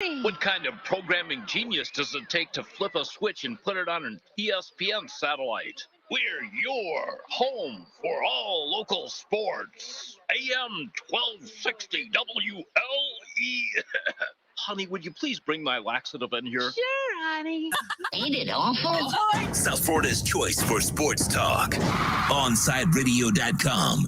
What kind of programming genius does it take to flip a switch and put it on an ESPN satellite? We're your home for all local sports. AM 1260 WLE. Honey, would you please bring my laxative in here? Sure, honey. Ain't it awful? South Florida's choice for sports talk. OnSideRadio.com.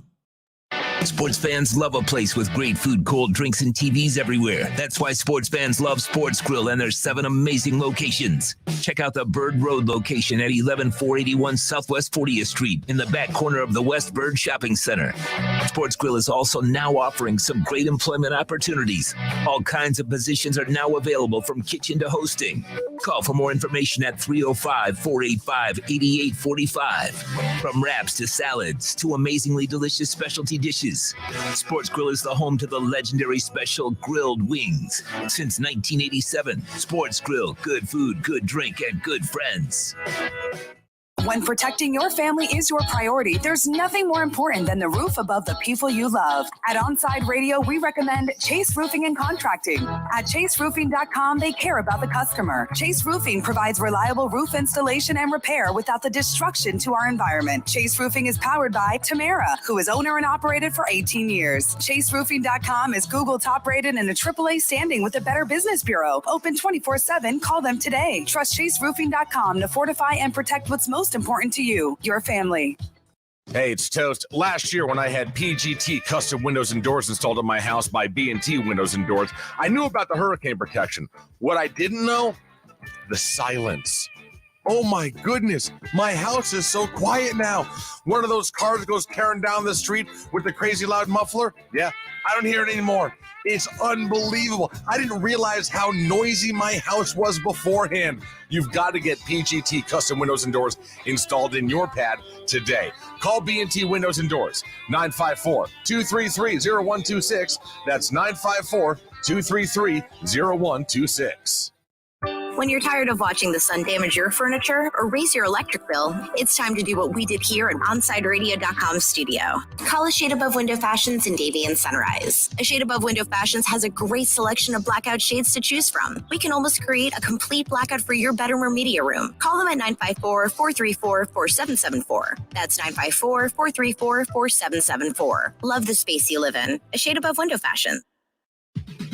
Sports fans love a place with great food, cold drinks, and TVs everywhere. That's why sports fans love Sports Grill and their 7 amazing locations. Check out the Bird Road location at 11481 Southwest 40th Street in the back corner of the West Bird Shopping Center. Sports Grill is also now offering some great employment opportunities. All kinds of positions are now available from kitchen to hosting. Call for more information at 305-485-8845. From wraps to salads to amazingly delicious specialty dishes, Sports Grill is the home to the legendary special grilled wings. Since 1987, Sports Grill, good food, good drink, and good friends. When protecting your family is your priority, there's nothing more important than the roof above the people you love. At OnSide Radio, we recommend Chase Roofing and Contracting. At chaseroofing.com, they care about the customer. Chase Roofing provides reliable roof installation and repair without the destruction to our environment. Chase Roofing is powered by Tamara, who is owner and operated for 18 years. chaseroofing.com is Google top rated and a AAA standing with the Better Business Bureau. Open 24/7. Call them today. Trust chaseroofing.com to fortify and protect what's most important to you, your family. Hey, it's Toast. Last year when I had PGT custom windows and doors installed in my house by B&T Windows and Doors, I knew about the hurricane protection. What I didn't know? The silence. Oh my goodness, my house is so quiet now. One of those cars goes tearing down the street with the crazy loud muffler. Yeah, I don't hear it anymore. It's unbelievable. I didn't realize how noisy my house was beforehand. You've got to get PGT custom windows and doors installed in your pad today. Call B&T Windows and Doors, 954-233-0126. That's 954-233-0126. When you're tired of watching the sun damage your furniture or raise your electric bill, it's time to do what we did here at OnSideRadio.com studio. Call A Shade Above Window Fashions in Davie and Sunrise. A Shade Above Window Fashions has a great selection of blackout shades to choose from. We can almost create a complete blackout for your bedroom or media room. Call them at 954-434-4774. That's 954-434-4774. Love the space you live in. A Shade Above Window Fashion.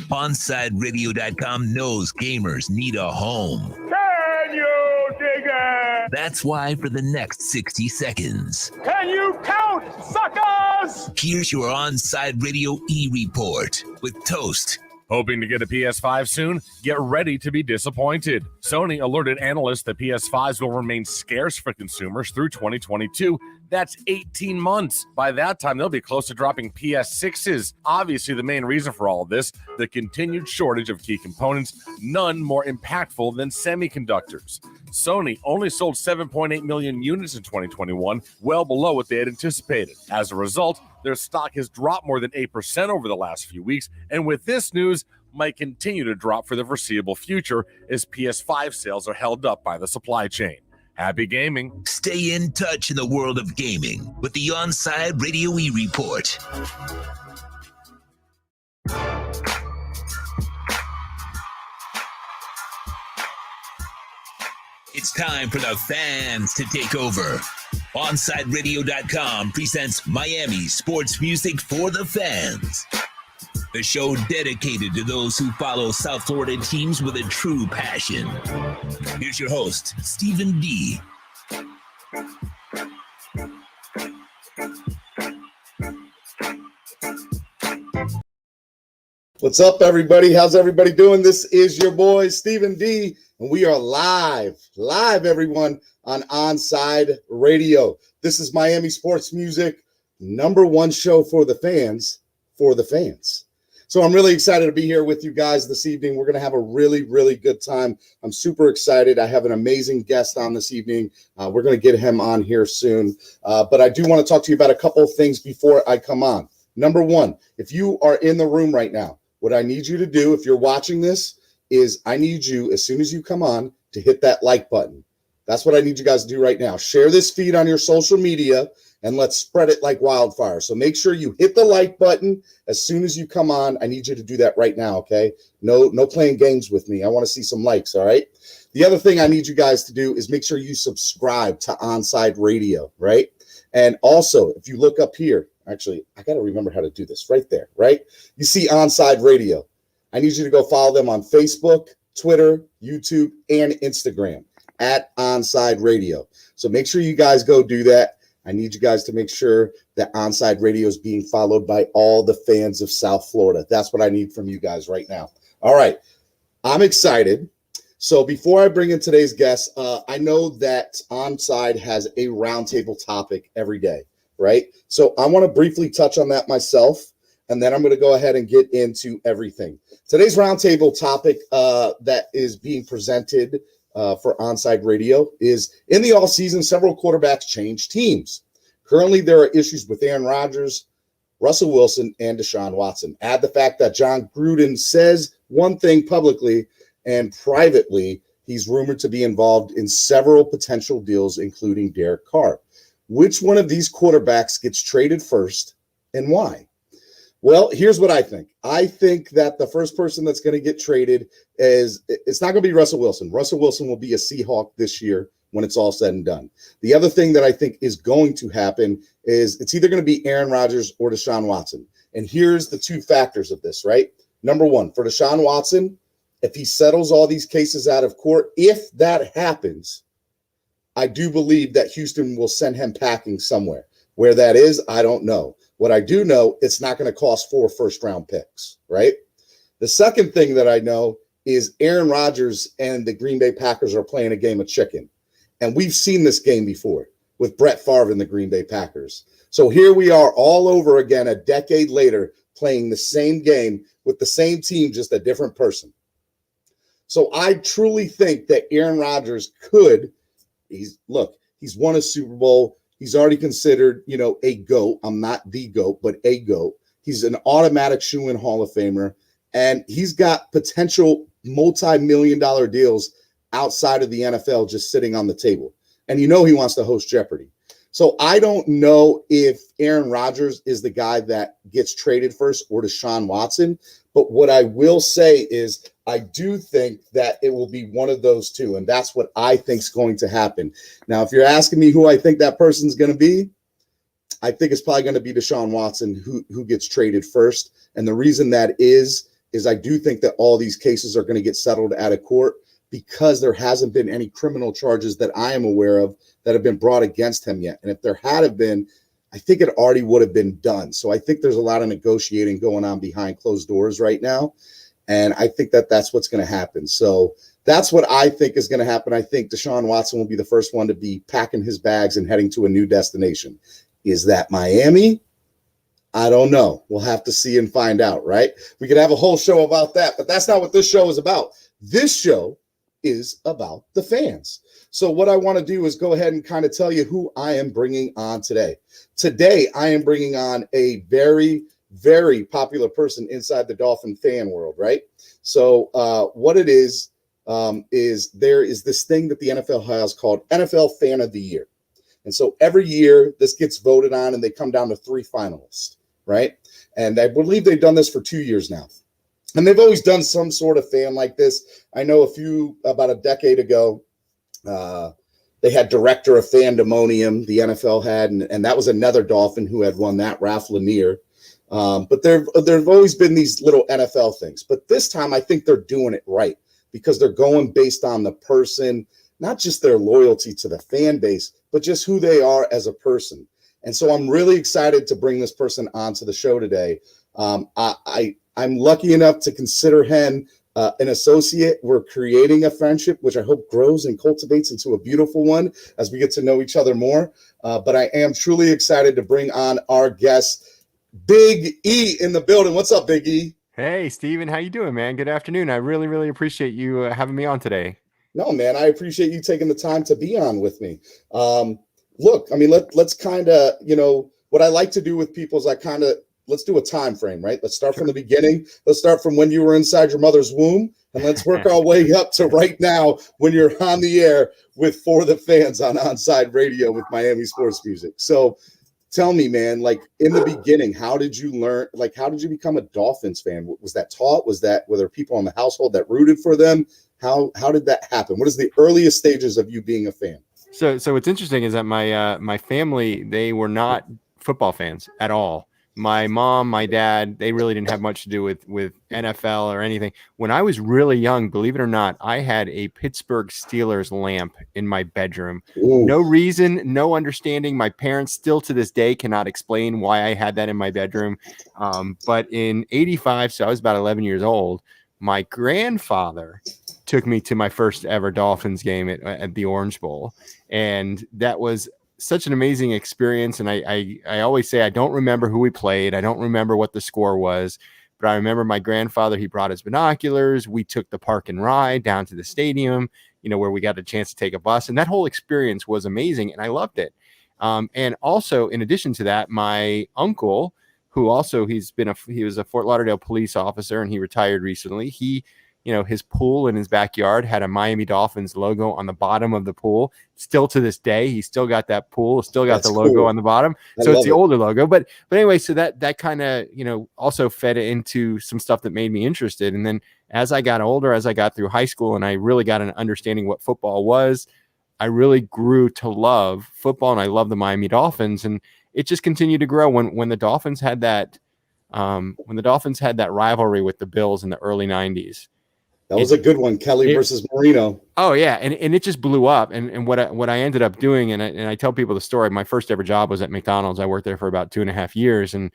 OnSideRadio.com knows gamers need a home. Can you dig it? That's why for the next 60 seconds, Can you count, suckers? here's your OnSide Radio E-Report with Toast. Hoping to get a PS5 soon? Get ready to be disappointed. Sony alerted analysts that PS5s will remain scarce for consumers through 2022. That's 18 months. By that time, they'll be close to dropping PS6s. Obviously, the main reason for all of this, the continued shortage of key components, none more impactful than semiconductors. Sony only sold 7.8 million units in 2021, well below what they had anticipated. As a result, their stock has dropped more than 8% over the last few weeks, and with this news, might continue to drop for the foreseeable future as PS5 sales are held up by the supply chain. Happy gaming. Stay in touch in the world of gaming with the OnSide Radio E-Report. It's time for the fans to take over. OnSideRadio.com presents Miami sports music for the fans. The show dedicated to those who follow South Florida teams with a true passion. Here's your host, Stephen D. What's up, everybody? How's everybody doing? This is your boy, Stephen D., and we are live, everyone, on OnSide Radio. This is Miami sports music, #1 show for the fans, So I'm really excited to be here with you guys this evening. We're going to have a really, really good time. I'm super excited. I have an amazing guest on this evening. We're going to get him on here soon. But I do want to talk to you about a couple of things before I come on. #1, if you are in the room right now, what I need you to do, if you're watching this, is I need you, as soon as you come on, to hit that like button. That's what I need you guys to do right now. Share this feed on your social media and let's spread it like wildfire. So make sure you hit the like button as soon as you come on. I need you to do that right now, okay? No playing games with me. I want to see some likes, all right? The other thing I need you guys to do is make sure you subscribe to OnSide Radio, right? And also, if you look up here, actually, I got to remember how to do this right there, right? You see OnSide Radio. I need you to go follow them on Facebook, Twitter, YouTube, and Instagram at OnSide Radio. So make sure you guys go do that. I need you guys to make sure that OnSide Radio is being followed by all the fans of South Florida. That's what I need from you guys right now. All right. I'm excited. So before I bring in today's guest, I know that OnSide has a roundtable topic every day, right? So I want to briefly touch on that myself, and then I'm going to go ahead and get into everything. Today's roundtable topic that is being presented for OnSide Radio is, in the offseason, several quarterbacks changed teams. Currently, there are issues with Aaron Rodgers, Russell Wilson, and Deshaun Watson. Add the fact that John Gruden says one thing publicly, and privately, he's rumored to be involved in several potential deals, including Derek Carr. Which one of these quarterbacks gets traded first, and why? Well, here's what I think. I think that the first person that's going to get traded it's not going to be Russell Wilson. Russell Wilson will be a Seahawk this year when it's all said and done. The other thing that I think is going to happen is it's either going to be Aaron Rodgers or Deshaun Watson. And here's the two factors of this, right? Number one, for Deshaun Watson, if he settles all these cases out of court, if that happens, I do believe that Houston will send him packing somewhere. Where that is, I don't know. What I do know, it's not going to cost 4 first-round picks, right? The second thing that I know is Aaron Rodgers and the Green Bay Packers are playing a game of chicken. And we've seen this game before with Brett Favre and the Green Bay Packers. So here we are all over again a decade later playing the same game with the same team, just a different person. So I truly think that Aaron Rodgers he's won a Super Bowl. He's already considered, a GOAT. I'm not the GOAT, but a GOAT. He's an automatic shoo-in Hall of Famer, and he's got potential multi-million-dollar deals outside of the NFL just sitting on the table. And he wants to host Jeopardy. So I don't know if Aaron Rodgers is the guy that gets traded first or Deshaun Watson, but what I will say is I do think that it will be one of those two, and that's what I think is going to happen. Now, if you're asking me who I think that person's going to be, I think it's probably going to be Deshaun Watson who gets traded first. And the reason that is I do think that all these cases are going to get settled out of court because there hasn't been any criminal charges that I am aware of that have been brought against him yet. And if there had been, I think it already would have been done. So I think there's a lot of negotiating going on behind closed doors right now. And I think that that's what's going to happen. So that's what I think is going to happen. I think Deshaun Watson will be the first one to be packing his bags and heading to a new destination. Is that Miami? I don't know. We'll have to see and find out, right? We could have a whole show about that, but that's not what this show is about. This show is about the fans. So what I want to do is go ahead and kind of tell you who I am bringing on today. Today, I am bringing on a very, very popular person inside the Dolphin fan world, right? So what it is there is this thing that the NFL has called NFL Fan of the Year. And so every year this gets voted on and they come down to 3 finalists, right? And I believe they've done this for 2 years now. And they've always done some sort of fan like this. I know about a decade ago, they had Director of Fandemonium, the NFL had, and that was another Dolphin who had won that, Ralph Lanier. But there've always been these little NFL things. But this time I think they're doing it right because they're going based on the person, not just their loyalty to the fan base, but just who they are as a person. And so I'm really excited to bring this person onto the show today. I'm lucky enough to consider him an associate. We're creating a friendship, which I hope grows and cultivates into a beautiful one as we get to know each other more. But I am truly excited to bring on our guest, Big E, in the building. What's up, Big E? Hey, Steven. How you doing, man? Good afternoon. I really, really appreciate you having me on today. No, man, I appreciate you taking the time to be on with me. Look, I mean, let's kind of, what I like to do with people is let's do a time frame, right? Let's start from the beginning. Let's start from when you were inside your mother's womb, and let's work our way up to right now when you're on the air with For the Fans on OnSide Radio with Miami Sports Music. So tell me, man, like in the beginning, how did you learn? Like, how did you become a Dolphins fan? Was that taught? Were there people in the household that rooted for them? How did that happen? What is the earliest stages of you being a fan? So what's interesting is that my family, they were not football fans at all. My mom, my dad, they really didn't have much to do with NFL or anything. When I was really young, believe it or not, I had a Pittsburgh Steelers lamp in my bedroom. Ooh. No reason, no understanding. My parents still to this day cannot explain why I had that in my bedroom. But in 85, so I was about 11 years old, my grandfather took me to my first ever Dolphins game at the Orange Bowl. And that was such an amazing experience. And I always say, I don't remember who we played. I don't remember what the score was, but I remember my grandfather, he brought his binoculars. We took the park and ride down to the stadium, where we got a chance to take a bus. And that whole experience was amazing. And I loved it. And also, in addition to that, my uncle, who also, he was a Fort Lauderdale police officer and he retired recently. His pool in his backyard had a Miami Dolphins logo on the bottom of the pool. Still to this day, he still got that pool, still got the logo on the bottom. So it's the older logo. But anyway, so that kind of, also fed into some stuff that made me interested. And then as I got older, as I got through high school and I really got an understanding what football was, I really grew to love football and I love the Miami Dolphins. And it just continued to grow when the Dolphins had that rivalry with the Bills in the early 90s. That was a good one, Kelly versus Marino. Oh yeah, and it just blew up. And what I ended up doing, and I tell people the story. My first ever job was at McDonald's. I worked there for about 2.5 years, and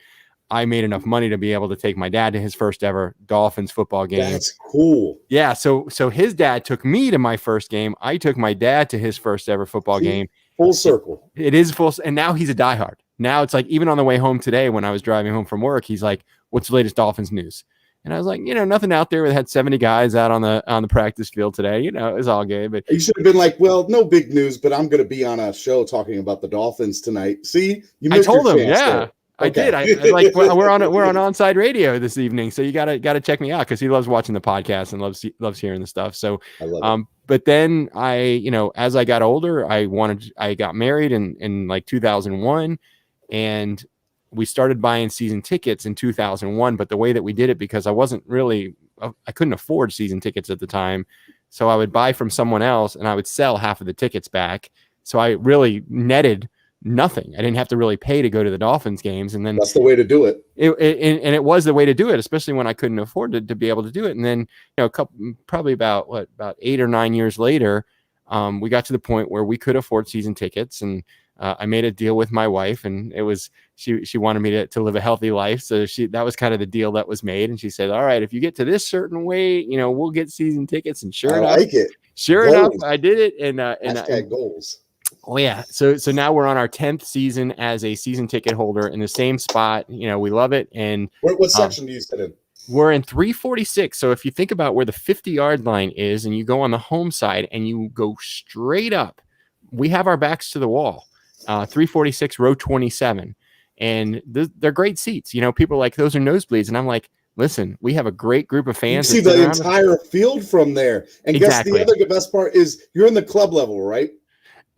I made enough money to be able to take my dad to his first ever Dolphins football game. That's cool. Yeah, so his dad took me to my first game. I took my dad to his first ever football game. Full circle. It is full, and now he's a diehard. Now it's like even on the way home today, when I was driving home from work, he's like, "What's the latest Dolphins news?" And I was like, nothing out there. We had 70 guys out on the practice field today. It was all good. But you should have been like, well, no big news, but I'm going to be on a show talking about the Dolphins tonight. See, you missed I told your him, chance yeah, there. I did. I like we're on OnSide Radio this evening, so you gotta check me out because he loves watching the podcast and loves hearing the stuff. So, but then as I got older, I got married in like 2001, and we started buying season tickets in 2001, but the way that we did it, because I couldn't afford season tickets at the time. So I would buy from someone else and I would sell half of the tickets back. So I really netted nothing. I didn't have to really pay to go to the Dolphins games. And then that's the way to do it. And it was the way to do it, especially when I couldn't afford to be able to do it. And then, probably about 8 or 9 years later, we got to the point where we could afford season tickets, and I made a deal with my wife, and it was she wanted me to live a healthy life. So that was kind of the deal that was made. And she said, all right, if you get to this certain weight, we'll get season tickets. And sure enough, I did it. And goals. Oh yeah. So now we're on our 10th season as a season ticket holder in the same spot. We love it. And what section do you sit in? We're in 346. So if you think about where the 50-yard line is and you go on the home side and you go straight up, we have our backs to the wall. 346 row 27, and they're great seats. People are like, those are nosebleeds, and I'm like, listen, we have a great group of fans. You see the entire field from there, and exactly. Guess the best part is you're in the club level, right?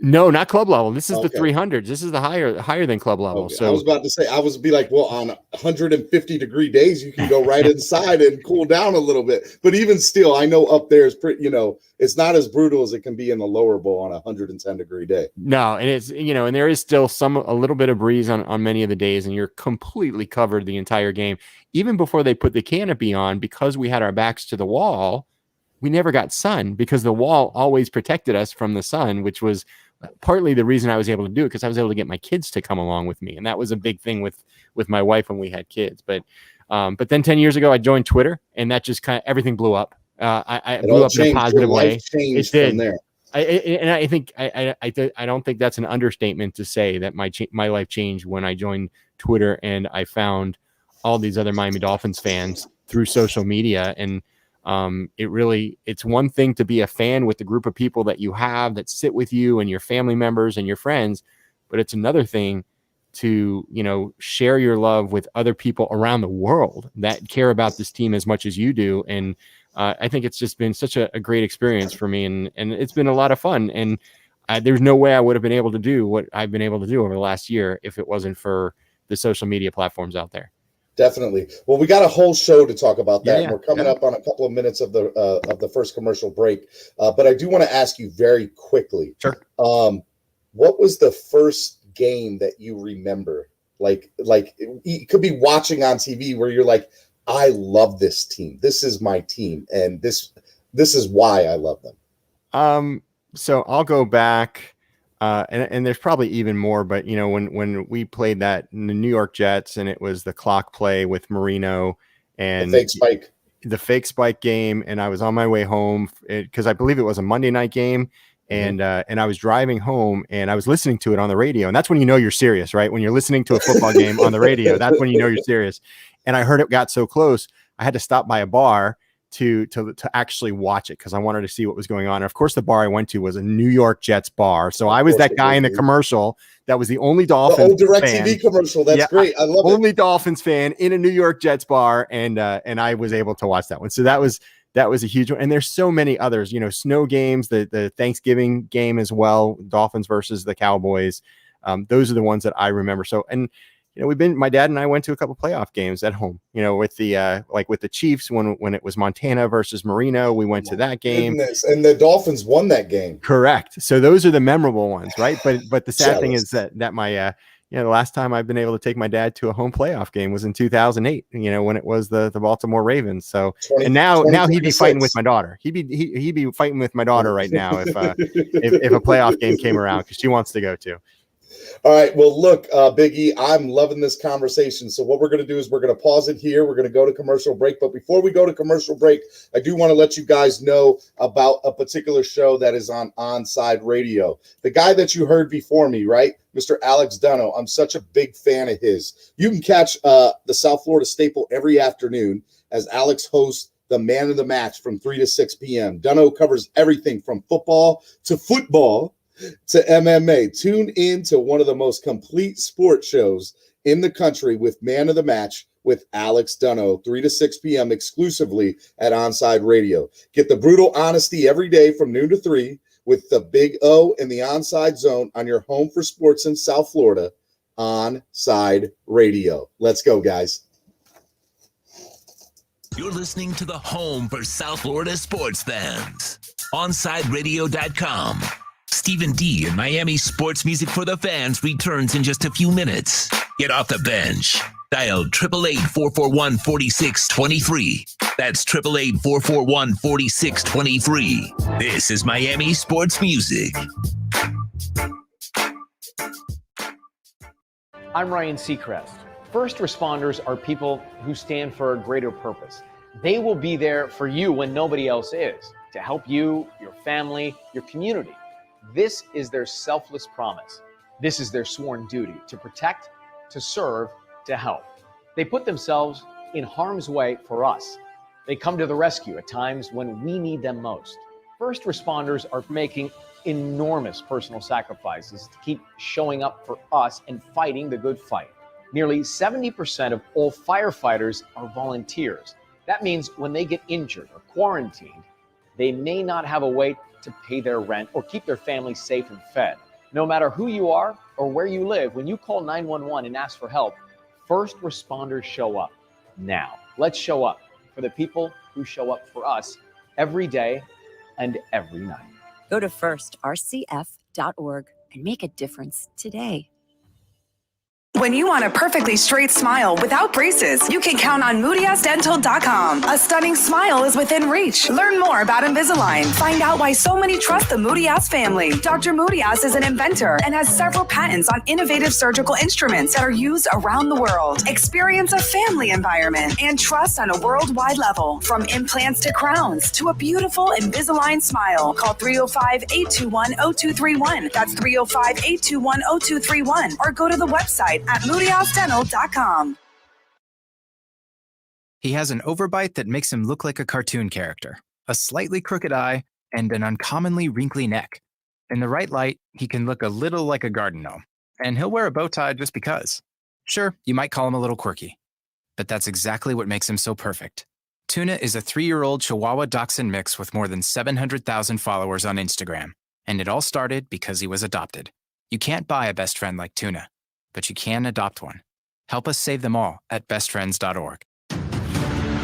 No, not club level. This is the 300s. This is the higher than club level. Okay. So I was about to say, I was be like, well, on 150-degree days, you can go right inside and cool down a little bit. But even still, I know up there is pretty, it's not as brutal as it can be in the lower bowl on a 110-degree day. No, and it's, and there is still a little bit of breeze on many of the days, and you're completely covered the entire game. Even before they put the canopy on, because we had our backs to the wall, we never got sun because the wall always protected us from the sun, which was partly the reason I was able to do it, because I was able to get my kids to come along with me. And that was a big thing with my wife when we had kids. But then 10 years ago, I joined Twitter, and that just kind of everything blew up. I blew up in a positive way. It did. From there. I don't think that's an understatement to say that my life changed when I joined Twitter and I found all these other Miami Dolphins fans through social media. And it's one thing to be a fan with the group of people that you have that sit with you and your family members and your friends, but it's another thing to, share your love with other people around the world that care about this team as much as you do. And I think it's just been such a great experience for me, and it's been a lot of fun. And there's no way I would have been able to do what I've been able to do over the last year if it wasn't for the social media platforms out there. Definitely. Well, we got a whole show to talk about that. Yeah, We're coming up on a couple of minutes of the first commercial break. But I do want to ask you very quickly. Sure. What was the first game that you remember? Like it could be watching on TV where you're like, I love this team. This is my team, and this is why I love them. So I'll go back. And there's probably even more, but when we played that in the New York Jets, and it was the clock play with Marino and the fake spike game, and I was on my way home because I believe it was a Monday night game, and I was driving home and I was listening to it on the radio, and that's when you know you're serious, right? When you're listening to a football game on the radio, that's when you know you're serious. And I heard it got so close, I had to stop by a bar to actually watch it because I wanted to see what was going on. And of course, the bar I went to was a New York Jets bar. So I was that guy in the commercial that was the only Dolphins fan. The old DirecTV commercial. That's great. I love it. Only Dolphins fan in a New York Jets bar, and I was able to watch that one. So that was a huge one. And there's so many others. Snow games, the Thanksgiving game as well, Dolphins versus the Cowboys. Those are the ones that I remember. So my dad and I went to a couple playoff games at home, with the Chiefs when it was Montana versus Marino, we went to that game. And the Dolphins won that game. Correct. So those are the memorable ones, right? But the sad thing is that my, the last time I've been able to take my dad to a home playoff game was in 2008, when it was the Baltimore Ravens. So, and now he'd be fighting with my daughter. He'd be fighting with my daughter right now if a playoff game came around because she wants to go to. All right. Well, look, Big E, I'm loving this conversation. So what we're going to do is we're going to pause it here. We're going to go to commercial break. But before we go to commercial break, I do want to let you guys know about a particular show that is on OnSide Radio. The guy that you heard before me, right? Mr. Alex Dunno. I'm such a big fan of his. You can catch the South Florida staple every afternoon as Alex hosts the Man of the Match from 3 to 6 p.m. Dunno covers everything from football to football to MMA. Tune in to one of the most complete sports shows in the country with Man of the Match with Alex Dunno, 3 to 6 p.m. exclusively at OnSide Radio. Get the brutal honesty every day from noon to 3 with the Big O and the OnSide Zone on your home for sports in South Florida, OnSide Radio. Let's go, guys. You're listening to the home for South Florida sports fans. OnSideRadio.com. Stephen D and Miami Sports Music for the Fans returns in just a few minutes. Get off the bench. Dial 888-441-4623. That's 888-441-4623. This is Miami Sports Music. I'm Ryan Seacrest. First responders are people who stand for a greater purpose. They will be there for you when nobody else is, to help you, your family, your community. This is their selfless promise. This is their sworn duty to protect, to serve, to help. They put themselves in harm's way for us. They come to the rescue at times when we need them most. First responders are making enormous personal sacrifices to keep showing up for us and fighting the good fight. Nearly 70% of all firefighters are volunteers. That means when they get injured or quarantined, they may not have a way to pay their rent or keep their family safe and fed. No matter who you are or where you live, when you call 911 and ask for help, first responders show up. Now, let's show up for the people who show up for us every day and every night. Go to firstrcf.org and make a difference today. When you want a perfectly straight smile without braces, you can count on MoodyAsDental.com. A stunning smile is within reach. Learn more about Invisalign. Find out why so many trust the Moody Ass family. Dr. Moody Ass is an inventor and has several patents on innovative surgical instruments that are used around the world. Experience a family environment and trust on a worldwide level. From implants to crowns to a beautiful Invisalign smile. Call 305-821-0231. That's 305-821-0231. Or go to the website at MoodyAsDental.com. He has an overbite that makes him look like a cartoon character, a slightly crooked eye, and an uncommonly wrinkly neck. In the right light, he can look a little like a garden gnome, and he'll wear a bow tie just because. Sure, you might call him a little quirky, but that's exactly what makes him so perfect. Tuna is a 3-year-old Chihuahua Dachshund mix with more than 700,000 followers on Instagram. And it all started because he was adopted. You can't buy a best friend like Tuna, but you can adopt one. Help us save them all at bestfriends.org.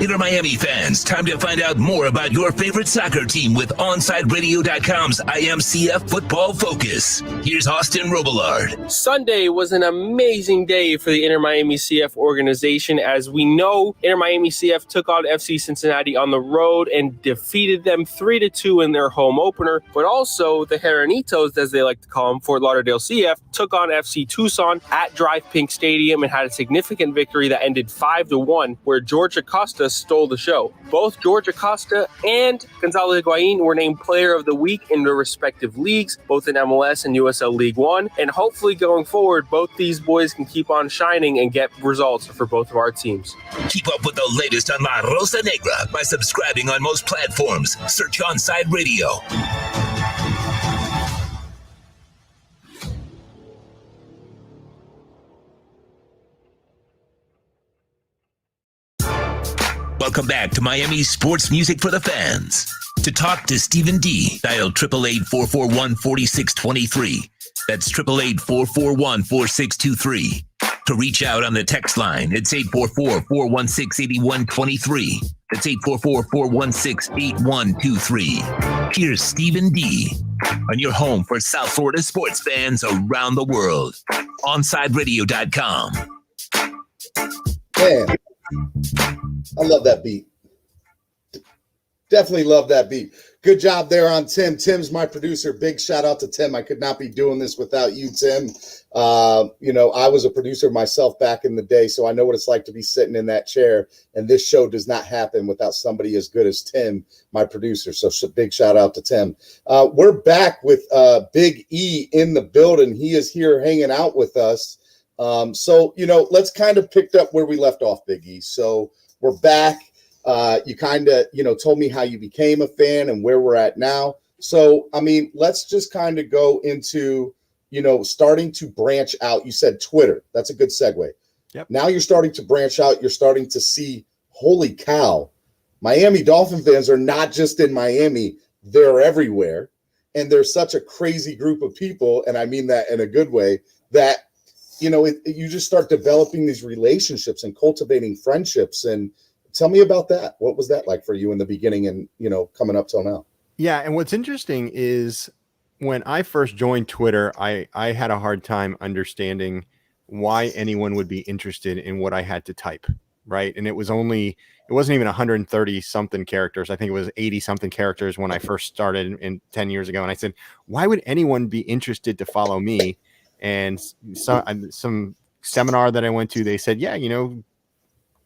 Inter Miami fans, time to find out more about your favorite soccer team with OnSideRadio.com's IMCF Football Focus. Here's Austin Robillard. Sunday was an amazing day for the Inter Miami CF organization. As we know, Inter Miami CF took on FC Cincinnati on the road and defeated them 3-2 in their home opener. But also, the Heranitos, as they like to call them, Fort Lauderdale CF, took on FC Tucson at Drive Pink Stadium and had a significant victory that ended 5-1, where George Acosta stole the show. Both George Acosta and Gonzalo Higuain were named Player of the Week in their respective leagues, both in MLS and USL League One. And hopefully going forward, both these boys can keep on shining and get results for both of our teams. Keep up with the latest on La Rosa Negra by subscribing on most platforms. Search OnSide Radio. Welcome back to Miami Sports Music for the Fans. To talk to Stephen D, dial 888-441-4623. That's 888-441-4623. To reach out on the text line, it's 844-416-8123. That's 844-416-8123. Here's Stephen D on your home for South Florida sports fans around the world. OnSideRadio.com. Man, I love that beat. Definitely love that beat. Good job there on Tim. Tim's my producer. Big shout out to Tim. I could not be doing this without you, Tim. I was a producer myself back in the day, so I know what it's like to be sitting in that chair. And this show does not happen without somebody as good as Tim, my producer. So big shout out to Tim. We're back with Big E in the building. He is here hanging out with us. Let's kind of pick up where we left off, Big E. So we're back. You kind of, told me how you became a fan and where we're at now. So, let's just kind of go into, starting to branch out. You said Twitter. That's a good segue. Yep. Now you're starting to branch out. You're starting to see, holy cow, Miami Dolphin fans are not just in Miami. They're everywhere. And there's such a crazy group of people, and I mean that in a good way, that, you just start developing these relationships and cultivating friendships. And tell me about that. What was that like for you in the beginning and, coming up till now? Yeah. And what's interesting is when I first joined Twitter, I had a hard time understanding why anyone would be interested in what I had to type. Right. And it wasn't even 130 something characters. I think it was 80 something characters when I first started in 10 years ago. And I said, why would anyone be interested to follow me? And some seminar that I went to, they said, yeah,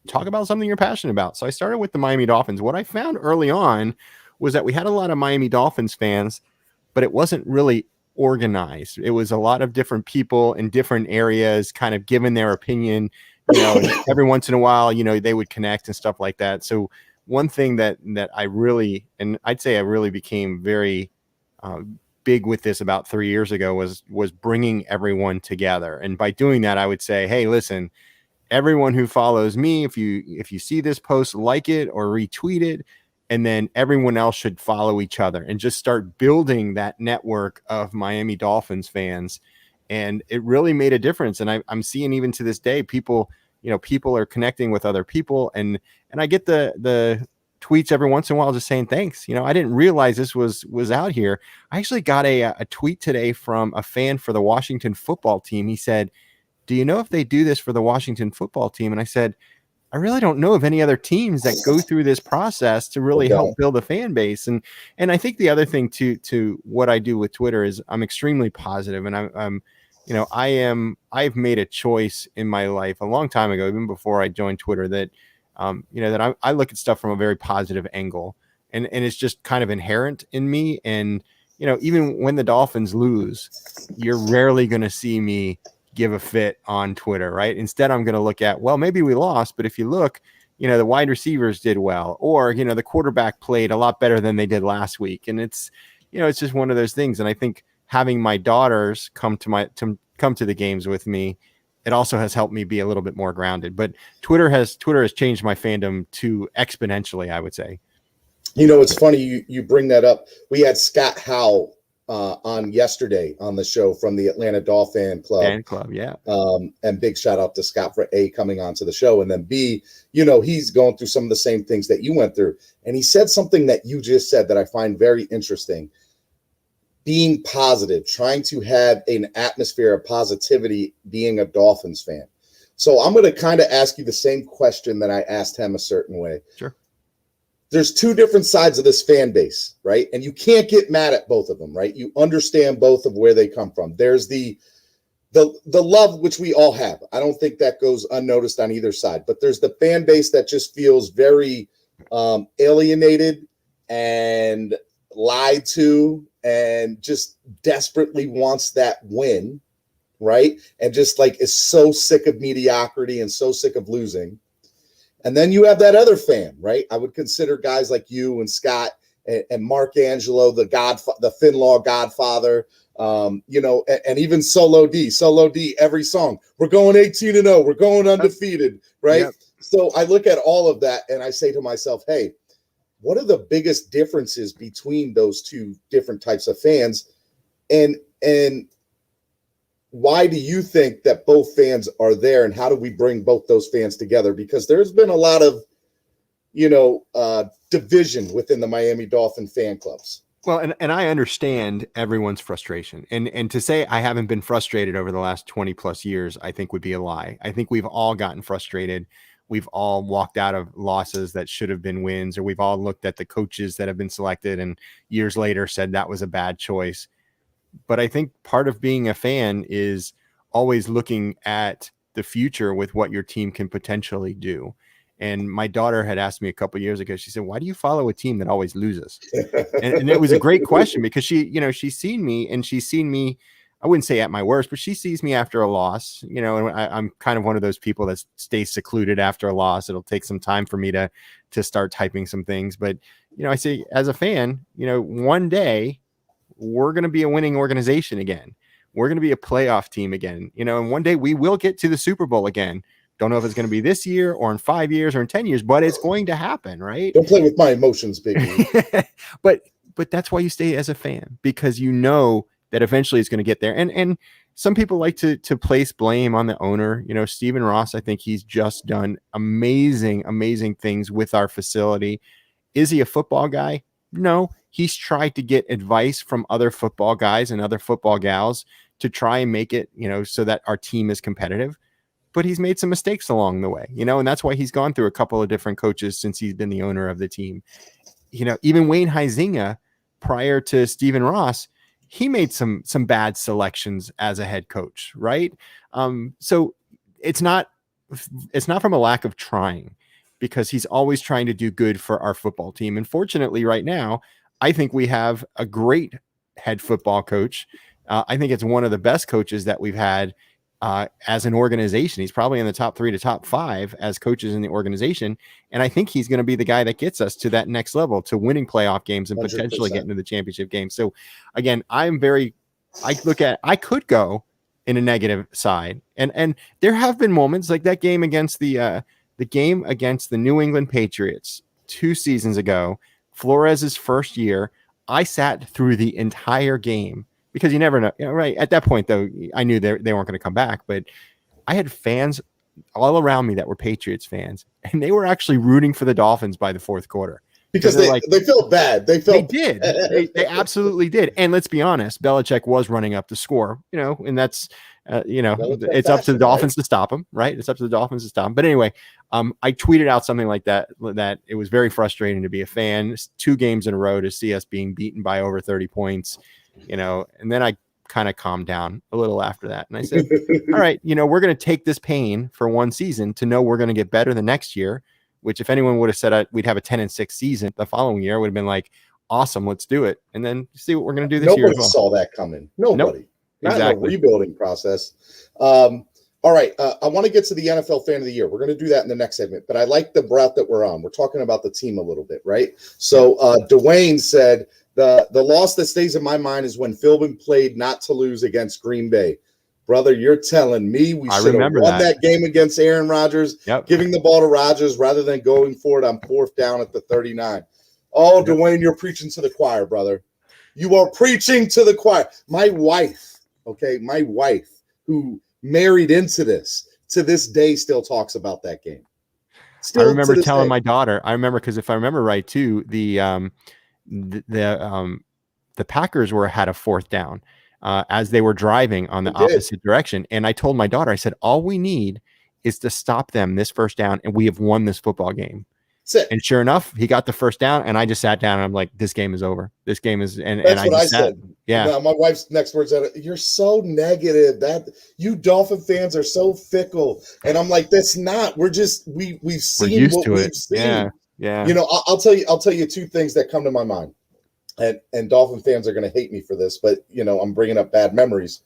talk about something you're passionate about. So I started with the Miami Dolphins. What I found early on was that we had a lot of Miami Dolphins fans, but it wasn't really organized. It was a lot of different people in different areas kind of giving their opinion, every once in a while, they would connect and stuff like that. So one thing that I really, and I'd say I really became very big with this about 3 years ago was bringing everyone together. And by doing that, I would say, hey, listen, everyone who follows me, if you see this post, like it or retweet it, and then everyone else should follow each other and just start building that network of Miami Dolphins fans. And it really made a difference. And I'm seeing even to this day, people are connecting with other people. And I get the tweets every once in a while just saying thanks. I didn't realize this was out here. I actually got a tweet today from a fan for the Washington football team. He said, do you know if they do this for the Washington football team? And I said, I really don't know of any other teams that go through this process to really help build a fan base. And I think the other thing to what I do with Twitter is I'm extremely positive, and I've made a choice in my life a long time ago, even before I joined Twitter, that that I look at stuff from a very positive angle, and it's just kind of inherent in me. And even when the Dolphins lose, you're rarely going to see me give a fit on Twitter, right? Instead, I'm going to look at, well, maybe we lost, but if you look, the wide receivers did well, or the quarterback played a lot better than they did last week, and it's it's just one of those things. And I think having my daughters come to the games with me, it also has helped me be a little bit more grounded. But Twitter has changed my fandom to exponentially, I would say. It's funny you bring that up. We had Scott Howell on yesterday on the show from the Atlanta Dolphin Club. Fan club, yeah. And big shout out to Scott for A, coming onto the show. And then B, you know, he's going through some of the same things that you went through. And he said something that you just said that I find very interesting. Being positive, trying to have an atmosphere of positivity, being a Dolphins fan. So I'm going to kind of ask you the same question that I asked him a certain way. Sure. There's two different sides of this fan base, right? And you can't get mad at both of them, right? You understand both of where they come from. There's the love, which we all have. I don't think that goes unnoticed on either side. But there's the fan base that just feels very alienated and lied to, and just desperately wants that win, right? And just like is so sick of mediocrity and so sick of losing. And then you have that other fan, right? I would consider guys like you and Scott and Mark Angelo, the Finlaw Godfather, you know, and even Solo D, every song. We're going 18-0. We're going undefeated, right? Yep. So I look at all of that and I say to myself, hey, what are the biggest differences between those two different types of fans? And why do you think that both fans are there, and how do we bring both those fans together? Because there's been a lot of, you know, division within the Miami Dolphin fan clubs. Well, and I understand everyone's frustration. And to say I haven't been frustrated over the last 20 plus years, I think would be a lie. I think we've all gotten frustrated. We've all walked out of losses that should have been wins, or we've all looked at the coaches that have been selected and years later said that was a bad choice. But I think part of being a fan is always looking at the future with what your team can potentially do. And my daughter had asked me a couple of years ago, she said, why do you follow a team that always loses? and it was a great question, because she's seen me, I wouldn't say at my worst, but she sees me after a loss, you know, and I'm kind of one of those people that stays secluded after a loss. It'll take some time for me to start typing some things. But, you know, I say as a fan, you know, one day we're going to be a winning organization again. We're going to be a playoff team again, you know, and one day we will get to the Super Bowl again. Don't know if it's going to be this year or in 5 years or in 10 years, but it's going to happen, right? Don't play with my emotions, baby. But that's why you stay as a fan, because you know that eventually it's going to get there. And some people like to place blame on the owner. You know, Stephen Ross, I think he's just done amazing things with our facility. Is he a football guy? No, he's tried to get advice from other football guys and other football gals to try and make it, you know, so that our team is competitive. But he's made some mistakes along the way, you know, and that's why he's gone through a couple of different coaches since he's been the owner of the team. You know, even Wayne Huizenga, prior to Stephen Ross, he made some bad selections as a head coach, right? So it's not from a lack of trying, because he's always trying to do good for our football team. And fortunately, right now, I think we have a great head football coach. I think it's one of the best coaches that we've had as an organization. He's probably in the top 3 to top 5 as coaches in the organization. And I think he's going to be the guy that gets us to that next level, to winning playoff games and 100%. Potentially getting to the championship game. So again, I could go in a negative side. And there have been moments like that game against the game against the New England Patriots 2 seasons ago, Flores's first year. I sat through the entire game, because you never know, you know, right? At that point, though, I knew they weren't going to come back, but I had fans all around me that were Patriots fans, and they were actually rooting for the Dolphins by the fourth quarter. Because they felt bad. They did. They absolutely did. And let's be honest, Belichick was running up the score, you know, and that's, you know, it's up to the Dolphins to stop him, right? It's up to the Dolphins to stop him. But anyway, I tweeted out something like that it was very frustrating to be a fan. 2 games in a row to see us being beaten by over 30 points. You know, and then I kind of calmed down a little after that. And I said, all right, you know, we're going to take this pain for one season to know we're going to get better the next year, which if anyone would have said we'd have a 10-6 season the following year, would have been like, awesome, let's do it. And then see what we're going to do this year. Nobody saw that coming. Nobody. Nope. Not Exactly. in a rebuilding process. All right. I want to get to the NFL Fan of the Year. We're going to do that in the next segment, but I like the route that we're on. We're talking about the team a little bit, right? So Dwayne said, the loss that stays in my mind is when Philbin played not to lose against Green Bay. Brother, you're telling me we should have won that game against Aaron Rodgers, giving the ball to Rodgers rather than going for it on 4th down at the 39. Oh, Dwayne, you're preaching to the choir, brother. You are preaching to the choir. My wife, who married into this, to this day still talks about that game. I remember telling my daughter. I remember because if I remember right, too, the Packers had a fourth down as they were driving on the opposite direction, and I told my daughter, I said, all we need is to stop them this first down, and we have won this football game. And sure enough, he got the first down, and I just sat down and I'm like, this game is over. This game is, and that's what I said. Yeah. Now, my wife's next words at it, you're so negative. That you Dolphin fans are so fickle. And I'm like, that's not. We've seen what we've seen. Yeah. You know, I'll tell you two things that come to my mind. And Dolphin fans are going to hate me for this, but you know, I'm bringing up bad memories.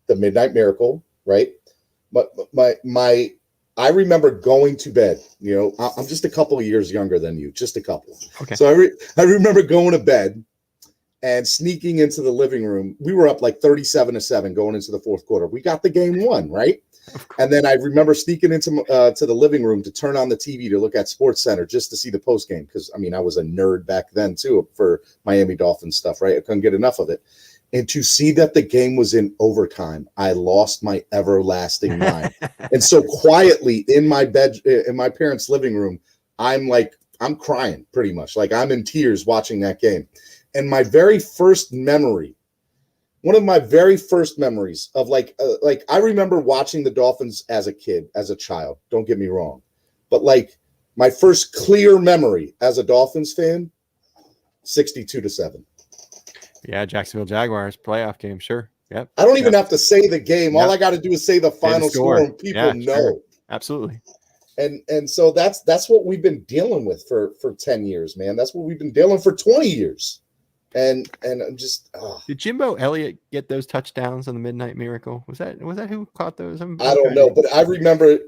The Midnight Miracle, right? But I remember going to bed. You know, I'm just a couple of years younger than you, just a couple. Okay. So I remember going to bed and sneaking into the living room. We were up like 37-7 going into the fourth quarter. We got the game won, right? And then I remember sneaking into to the living room to turn on the TV to look at Sports Center just to see the post game, because I mean I was a nerd back then too for Miami Dolphins stuff, right? I couldn't get enough of it. And to see that the game was in overtime, I lost my everlasting mind. And so quietly in my bed, in my parents' living room, I'm crying pretty much. Like I'm in tears watching that game. And my very first memory, one of my very first memories of like I remember watching the Dolphins as a kid, as a child. Don't get me wrong. But like my first clear memory as a Dolphins fan, 62-7. Yeah, Jacksonville Jaguars playoff game, sure. Yep. I don't even have to say the game. All I got to do is say the final score, and people know. Sure. Absolutely. And so that's what we've been dealing with for 10 years, man. That's what we've been dealing for 20 years. And I'm just Did Jimbo Elliott get those touchdowns on the Midnight Miracle? Was that who caught those? I don't know, but I remember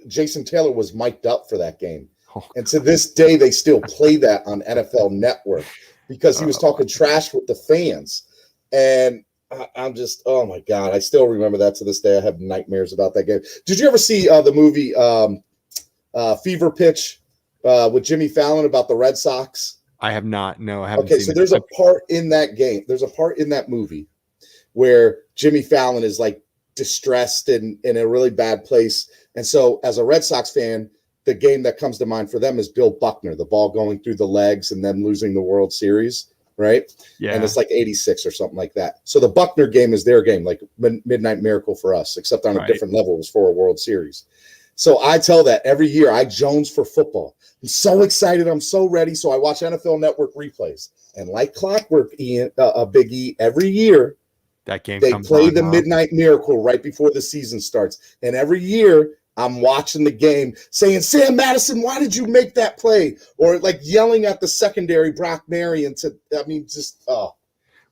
Jason Taylor was mic'd up for that game. And to this day they still play that on NFL Network because he was talking trash with the fans. And I'm just, oh my God, I still remember that to this day. I have nightmares about that game. Did you ever see the movie Fever Pitch with Jimmy Fallon about the Red Sox? I have not. No, I haven't. Okay, so there's a part in that game. There's a part in that movie where Jimmy Fallon is like distressed and in a really bad place. And so as a Red Sox fan, the game that comes to mind for them is Bill Buckner, the ball going through the legs and then losing the World Series, right? Yeah. And it's like 86 or something like that. So the Buckner game is their game, like Midnight Miracle for us, except on a different level. It was for a World Series. So I tell that every year I jones for football. I'm so excited. I'm so ready. So I watch NFL Network replays. And like clockwork, Big E, every year that game they play the Midnight Miracle right before the season starts. And every year I'm watching the game saying, Sam Madison, why did you make that play? Or like yelling at the secondary, Brock Marion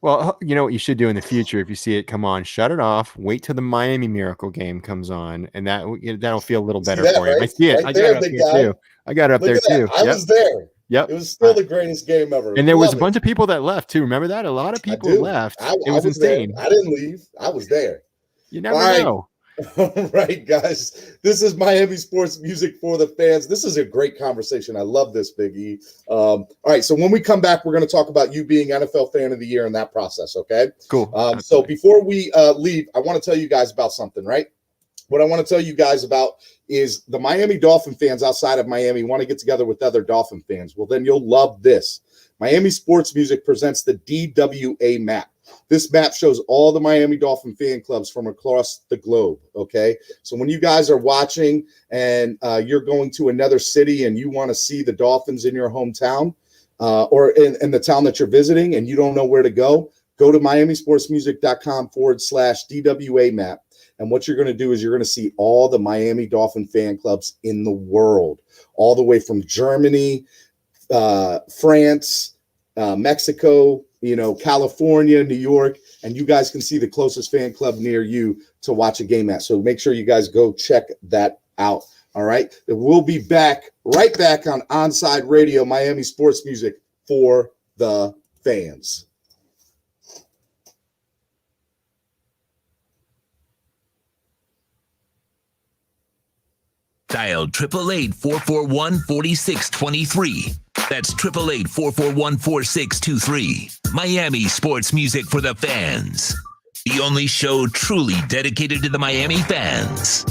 Well, you know what you should do in the future if you see it come on, shut it off, wait till the Miami Miracle game comes on, and that'll feel a little better for you. Right? I see it. I got it up here too. I got it up there too. I was there. Yep. It was still the greatest game ever. And there was a bunch of people that left too. Remember that? A lot of people left. It was insane. There. I didn't leave. I was there. You never know. All right, guys. This is Miami Sports Music for the Fans. This is a great conversation. I love this, Big E. All right, so when we come back, we're going to talk about you being NFL Fan of the Year and that process, okay? Cool. So before we leave, I want to tell you guys about something, right? What I want to tell you guys about is the Miami Dolphin fans outside of Miami want to get together with other Dolphin fans. Well, then you'll love this. Miami Sports Music presents the DWA map. This map shows all the Miami Dolphin fan clubs from across the globe, okay? So when you guys are watching and you're going to another city and you want to see the Dolphins in your hometown or in the town that you're visiting and you don't know where to go to miamisportsmusic.com/DWA map. And what you're going to do is you're going to see all the Miami Dolphin fan clubs in the world, all the way from Germany, France, Mexico, California, New York, and you guys can see the closest fan club near you to watch a game at. So make sure you guys go check that out. All right. We'll be right back on OnSide Radio, Miami Sports Music for the fans. Dial 888-441-4623. That's 888-441-4623. Miami sports music for the fans. The only show truly dedicated to the Miami fans.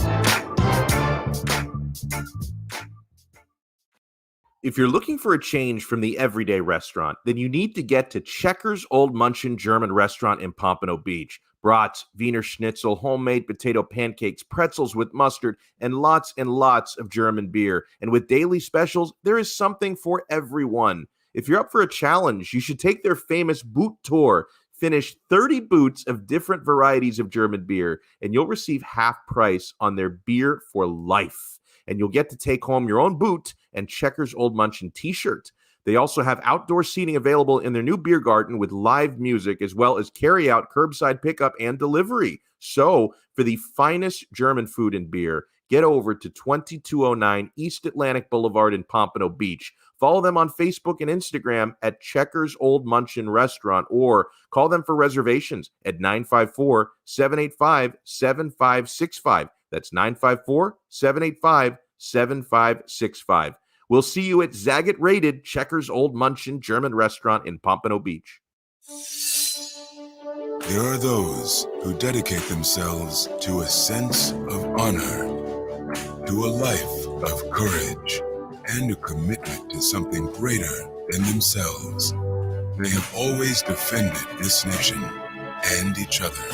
If you're looking for a change from the everyday restaurant, then you need to get to Checkers Old Munchin German Restaurant in Pompano Beach. Brats, Wiener Schnitzel, homemade potato pancakes, pretzels with mustard, and lots of German beer. And with daily specials, there is something for everyone. If you're up for a challenge, you should take their famous boot tour. Finish 30 boots of different varieties of German beer, and you'll receive half price on their beer for life. And you'll get to take home your own boot and Checkers Old Munchin t-shirt. They also have outdoor seating available in their new beer garden with live music, as well as carry-out, curbside pickup, and delivery. So, for the finest German food and beer, get over to 2209 East Atlantic Boulevard in Pompano Beach. Follow them on Facebook and Instagram at Checkers Old Munchin Restaurant, or call them for reservations at 954-785-7565. That's 954-785-7565. We'll see you at Zagat-rated Checkers Old Munchin German Restaurant in Pompano Beach. There are those who dedicate themselves to a sense of honor, to a life of courage, and a commitment to something greater than themselves. They have always defended this nation and each other.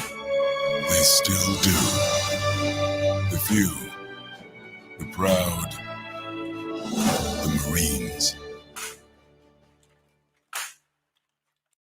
They still do. The few, the proud, the Marines.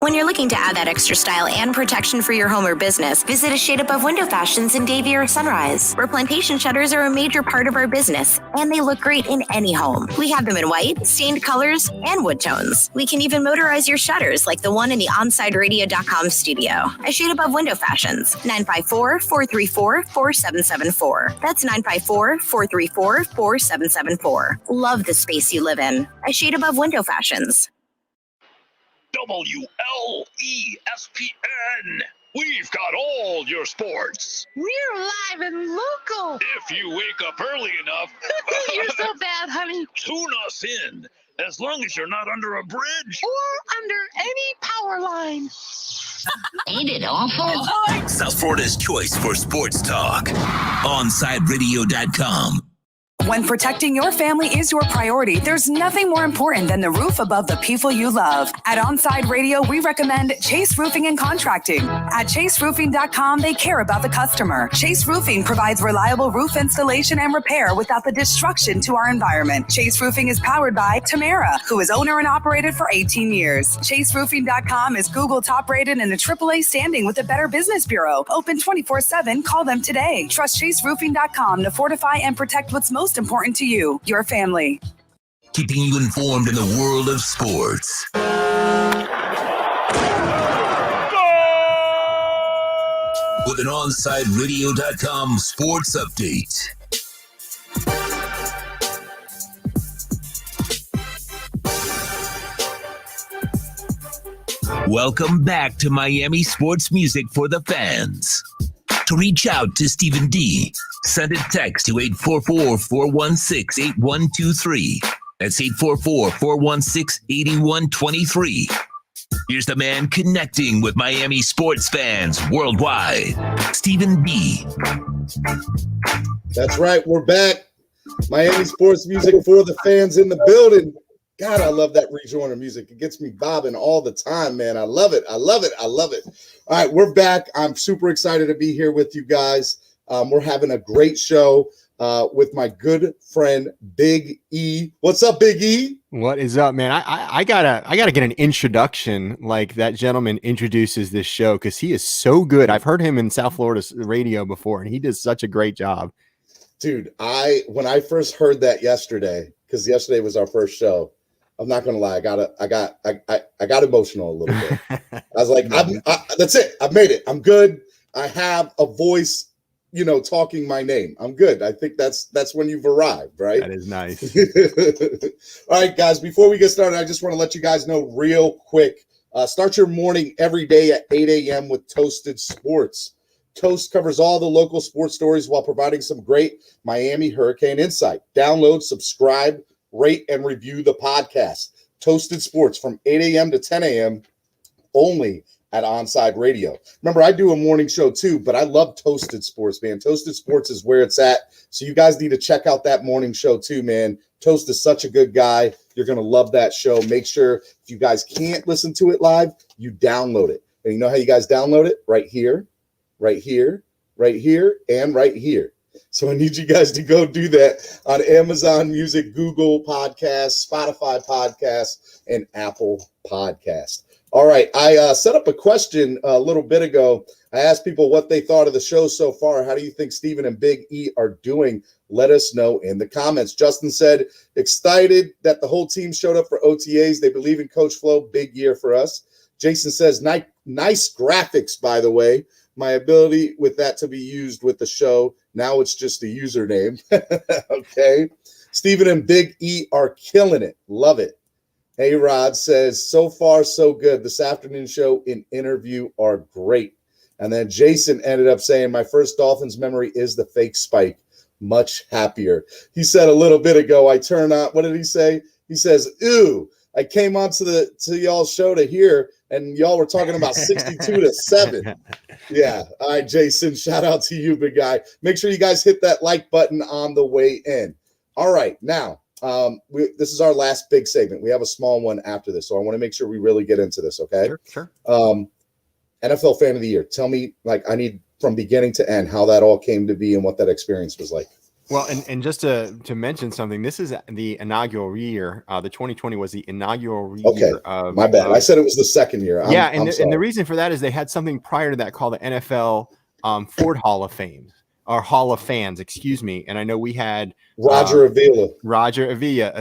When you're looking to add that extra style and protection for your home or business, visit A Shade Above Window Fashions in Davie or Sunrise, where plantation shutters are a major part of our business, and they look great in any home. We have them in white, stained colors, and wood tones. We can even motorize your shutters like the one in the OnSideRadio.com studio. A Shade Above Window Fashions, 954-434-4774. That's 954-434-4774. Love the space you live in. A Shade Above Window Fashions. WLESPN. We've got all your sports. We're live and local. If you wake up early enough. You're so bad, honey. Tune us in. As long as you're not under a bridge. Or under any power line. Ain't it awful? South Florida's choice for sports talk. OnSideRadio.com. When protecting your family is your priority, there's nothing more important than the roof above the people you love. At OnSide Radio, we recommend Chase Roofing and Contracting. At chaseroofing.com, they care about the customer. Chase Roofing provides reliable roof installation and repair without the destruction to our environment. Chase Roofing is powered by Tamara, who is owner and operated for 18 years. chaseroofing.com is Google top rated and a AAA standing with the Better Business Bureau. Open 24/7. Call them today. Trust chaseroofing.com to fortify and protect what's most important to you, your family. Keeping you informed in the world of sports. With an OnSideRadio.com sports update. Welcome back to Miami Sports Music for the Fans. To reach out to Stephen D., send a text to 844-416-8123. That's 844-416-8123. Here's the man connecting with Miami sports fans worldwide, Stephen D. That's right. We're back. Miami sports music for the fans in the building. God, I love that rejoiner music. It gets me bobbing all the time, man. I love it. I love it. I love it. All right, we're back. I'm super excited to be here with you guys. We're having a great show with my good friend Big E. What's up, Big E? What is up, man? I gotta get an introduction like that gentleman introduces this show, because he is so good. I've heard him in South Florida radio before, and he does such a great job. Dude, when I first heard that yesterday, because yesterday was our first show, I'm not gonna lie, I got emotional a little bit. I was like, that's it. I've made it. I'm good. I have a voice, talking my name. I'm good. I think that's when you've arrived, right? That is nice. All right, guys, before we get started, I just want to let you guys know real quick. Start your morning every day at 8 a.m. with Toasted Sports. Toast covers all the local sports stories while providing some great Miami Hurricane insight. Download, subscribe, rate, and review the podcast. Toasted Sports from 8 a.m. to 10 a.m. only at OnSide Radio. Remember, I do a morning show too, but I love Toasted Sports, man. Toasted Sports is where it's at. So you guys need to check out that morning show too, man. Toast is such a good guy. You're going to love that show. Make sure if you guys can't listen to it live, you download it. And you know how you guys download it? Right here, right here, right here, and right here. So I need you guys to go do that on Amazon Music, Google Podcasts, Spotify Podcasts, and Apple Podcasts. All right, I set up a question a little bit ago. I asked people what they thought of the show so far. How do you think Stephen and Big E are doing? Let us know in the comments. Justin said, excited that the whole team showed up for OTAs. They believe in Coach Flo. Big year for us. Jason says, nice graphics, by the way. My ability with that to be used with the show. Now it's just a username. Okay. Stephen and Big E are killing it. Love it. Hey, Rod says, so far, so good. This afternoon show and interview are great. And then Jason ended up saying, my first Dolphins memory is the fake spike. Much happier. He said a little bit ago, I turn on, what did he say? He says, ooh, I came on to y'all's show to hear, and y'all were talking about 62-7. Yeah. All right, Jason, shout out to you, big guy. Make sure you guys hit that like button on the way in. All right, now, this is our last big segment. We have a small one after this, so I want to make sure we really get into this, okay? Sure. NFL Fan of the Year. Tell me, I need from beginning to end how that all came to be and what that experience was like. Well, and just to mention something, this is the inaugural year. The 2020 was the inaugural year. My bad. I said it was the second year. And the reason for that is they had something prior to that called the NFL Ford Hall of Fame. Or Hall of Fans, excuse me. And I know we had Roger Avila.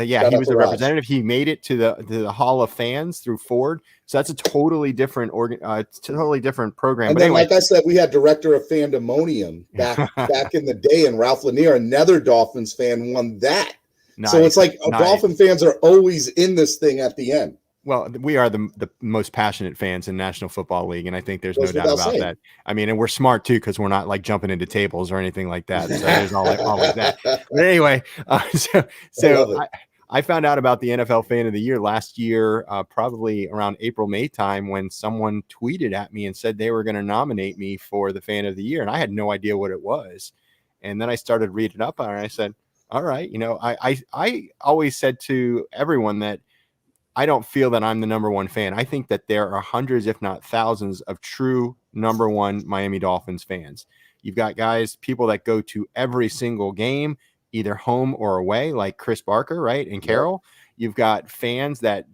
Yeah, he was a representative. He made it to the Hall of Fans through Ford. So that's a totally different program. And but then, anyway, like I said, we had director of Fandemonium back in the day, and Ralph Lanier, another Dolphins fan, won that. Nice. So it's like Dolphin fans are always in this thing at the end. Well, we are the most passionate fans in National Football League, and I think there's no doubt about that. I mean, and we're smart too because we're not like jumping into tables or anything like that. So there's always that. But anyway, I found out about the NFL Fan of the Year last year, probably around April, May time, when someone tweeted at me and said they were going to nominate me for the Fan of the Year, and I had no idea what it was. And then I started reading up on it, and I said, "All right, I always said to everyone that." I don't feel that I'm the number one fan. I think that there are hundreds, if not thousands, of true number one Miami Dolphins fans. You've got people that go to every single game, either home or away, like Chris Barker, right? And Carol. You've got fans that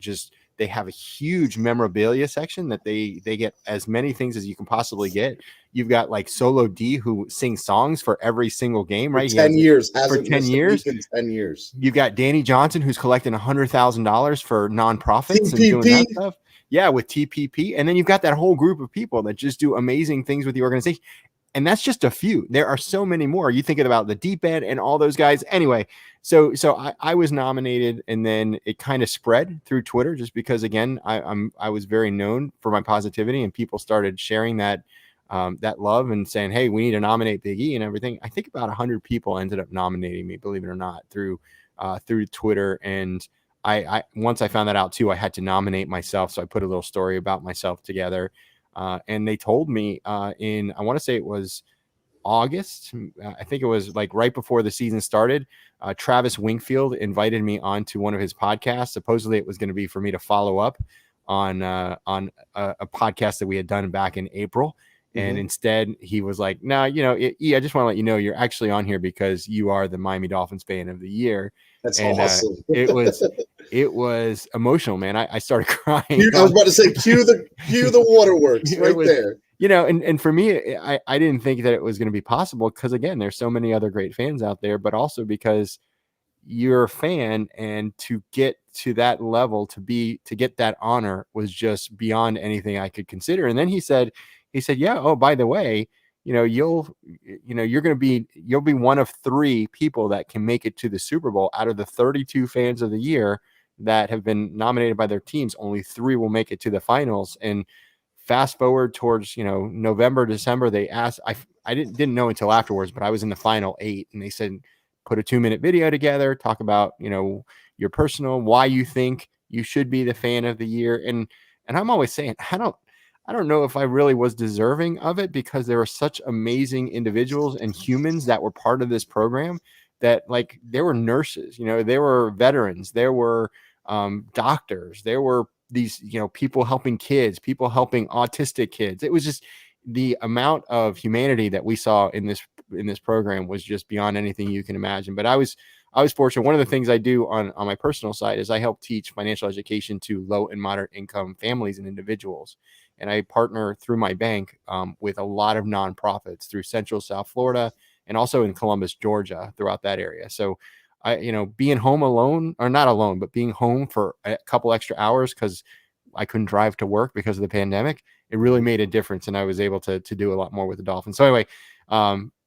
they have a huge memorabilia section that they get as many things as you can possibly get. You've got like Solo D who sings songs for every single game, right? For 10 years. For 10 years. In 10 years. You've got Danny Johnson who's collecting $100,000 for nonprofits and doing that stuff. Yeah, with TPP. And then you've got that whole group of people that just do amazing things with the organization. And that's just a few. There are so many more. You think about the Deep End and all those guys. Anyway, so I was nominated, and then it kind of spread through Twitter just because, again, I was very known for my positivity, and people started sharing that love and saying, hey, we need to nominate Big E and everything. I think about 100 people ended up nominating me, believe it or not, through Twitter. And I once I found that out too, I had to nominate myself. So I put a little story about myself together. And they told me I want to say it was August. I think it was like right before the season started. Travis Wingfield invited me onto one of his podcasts. Supposedly it was going to be for me to follow up on a podcast that we had done back in April. And instead he was like, no, I just want to let you know you're actually on here because you are the Miami Dolphins Fan of the Year. That's awesome. It was emotional, man. I started crying. I was about to say, cue the waterworks right there. And for me, I didn't think that it was going to be possible because, again, there's so many other great fans out there, but also because you're a fan, and to get to that level, to get that honor was just beyond anything I could consider. And then he said, yeah, oh, by the way, you'll be one of 3 people that can make it to the Super Bowl out of the 32 fans of the year that have been nominated by their teams. Only 3 will make it to the finals. And fast forward towards, November, December, they asked, I didn't know until afterwards, but I was in the final 8, and they said, put a 2-minute video together, talk about, your personal, why you think you should be the fan of the year. And I'm always saying, I don't know if I really was deserving of it, because there were such amazing individuals and humans that were part of this program, that like there were nurses, there were veterans, there were doctors, there were these, people helping kids, people helping autistic kids. It was just the amount of humanity that we saw in this program was just beyond anything you can imagine. But I was fortunate. One of the things I do on my personal side is I help teach financial education to low and moderate income families and individuals. And I partner through my bank with a lot of nonprofits through Central South Florida and also in Columbus, Georgia, throughout that area. So being home alone, or not alone, but being home for a couple extra hours because I couldn't drive to work because of the pandemic, it really made a difference. And I was able to do a lot more with the Dolphins. So anyway,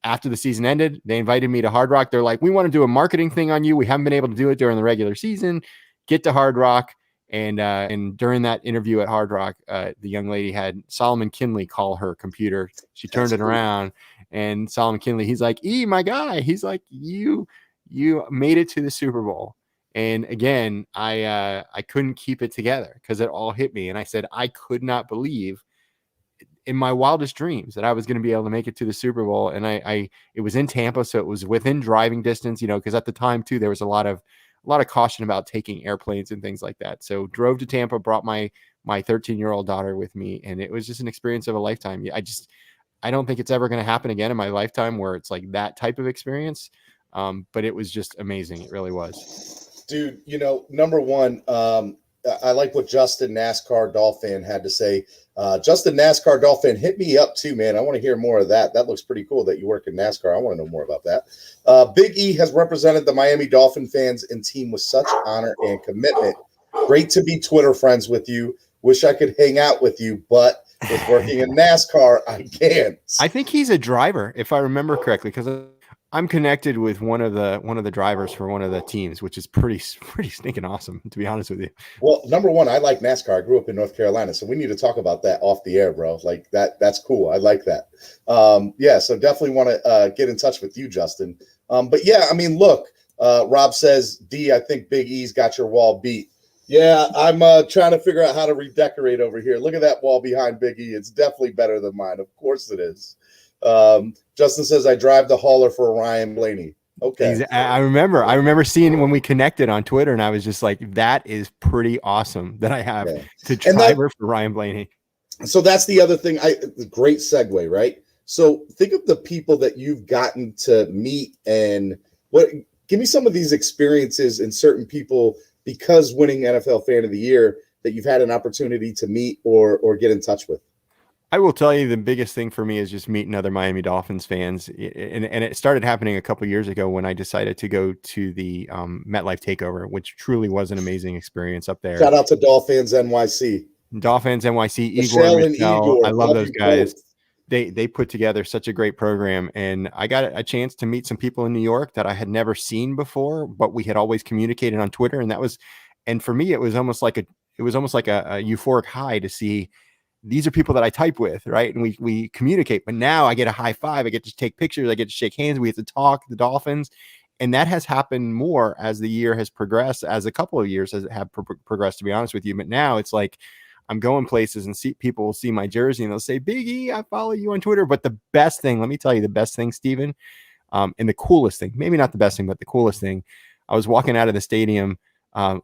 after the season ended, they invited me to Hard Rock. They're like, we want to do a marketing thing on you. We haven't been able to do it during the regular season. Get to Hard Rock. And during that interview at Hard Rock, the young lady had Solomon Kinley call her computer. She turned it around, and Solomon Kinley, he's like, my guy. He's like, you made it to the Super Bowl. And again, I couldn't keep it together because it all hit me. And I said, I could not believe in my wildest dreams that I was going to be able to make it to the Super Bowl. And it was in Tampa, so it was within driving distance, because at the time too, there was a lot of caution about taking airplanes and things like that. So drove to Tampa, brought my 13-year-old daughter with me. And it was just an experience of a lifetime. I don't think it's ever going to happen again in my lifetime where it's like that type of experience. But it was just amazing. It really was. Dude, number one, I like what Justin NASCAR Dolphin had to say. Justin NASCAR Dolphin, hit me up too, man. I want to hear more of that. That looks pretty cool that you work in NASCAR. I want to know more about that. Big E has represented the Miami Dolphin fans and team with such honor and commitment. Great to be Twitter friends with you. Wish I could hang out with you, but with working in NASCAR, I can't. I think he's a driver, if I remember correctly, because I'm connected with one of the drivers for one of the teams, which is pretty stinking awesome, to be honest with you. Well, number one, I like NASCAR. I grew up in North Carolina, so we need to talk about that off the air, bro. Like that's cool. I like that. So definitely want to get in touch with you, Justin. But yeah, I mean, look, Rob says, D, I think Big E's got your wall beat. Yeah, I'm trying to figure out how to redecorate over here. Look at that wall behind Big E. It's definitely better than mine. Of course it is. Justin says, I drive the hauler for Ryan Blaney. Okay. I remember seeing when we connected on Twitter, and I was just like, that is pretty awesome that I have to driver for Ryan Blaney. So that's the other thing. Great segue, right? So think of the people that you've gotten to meet and give me some of these experiences and certain people, because winning NFL Fan of the Year, that you've had an opportunity to meet or get in touch with. I will tell you the biggest thing for me is just meeting other Miami Dolphins fans. And it started happening a couple of years ago when I decided to go to the MetLife Takeover, which truly was an amazing experience up there. Shout out to Dolphins NYC. Dolphins NYC, Igor. I love those guys. They put together such a great program. And I got a chance to meet some people in New York that I had never seen before, but we had always communicated on Twitter. And for me, it was almost like a euphoric high to see these are people that I type with, right? And we communicate, but now I get a high five. I get to take pictures. I get to shake hands. We get to talk, the Dolphins. And that has happened more as the year has progressed, as a couple of years have progressed, to be honest with you. But now it's like I'm going places and people will see my jersey and they'll say, Big E, I follow you on Twitter. But the best thing, let me tell you the best thing, Steven, and the coolest thing, maybe not the best thing, but the coolest thing, I was walking out of the stadium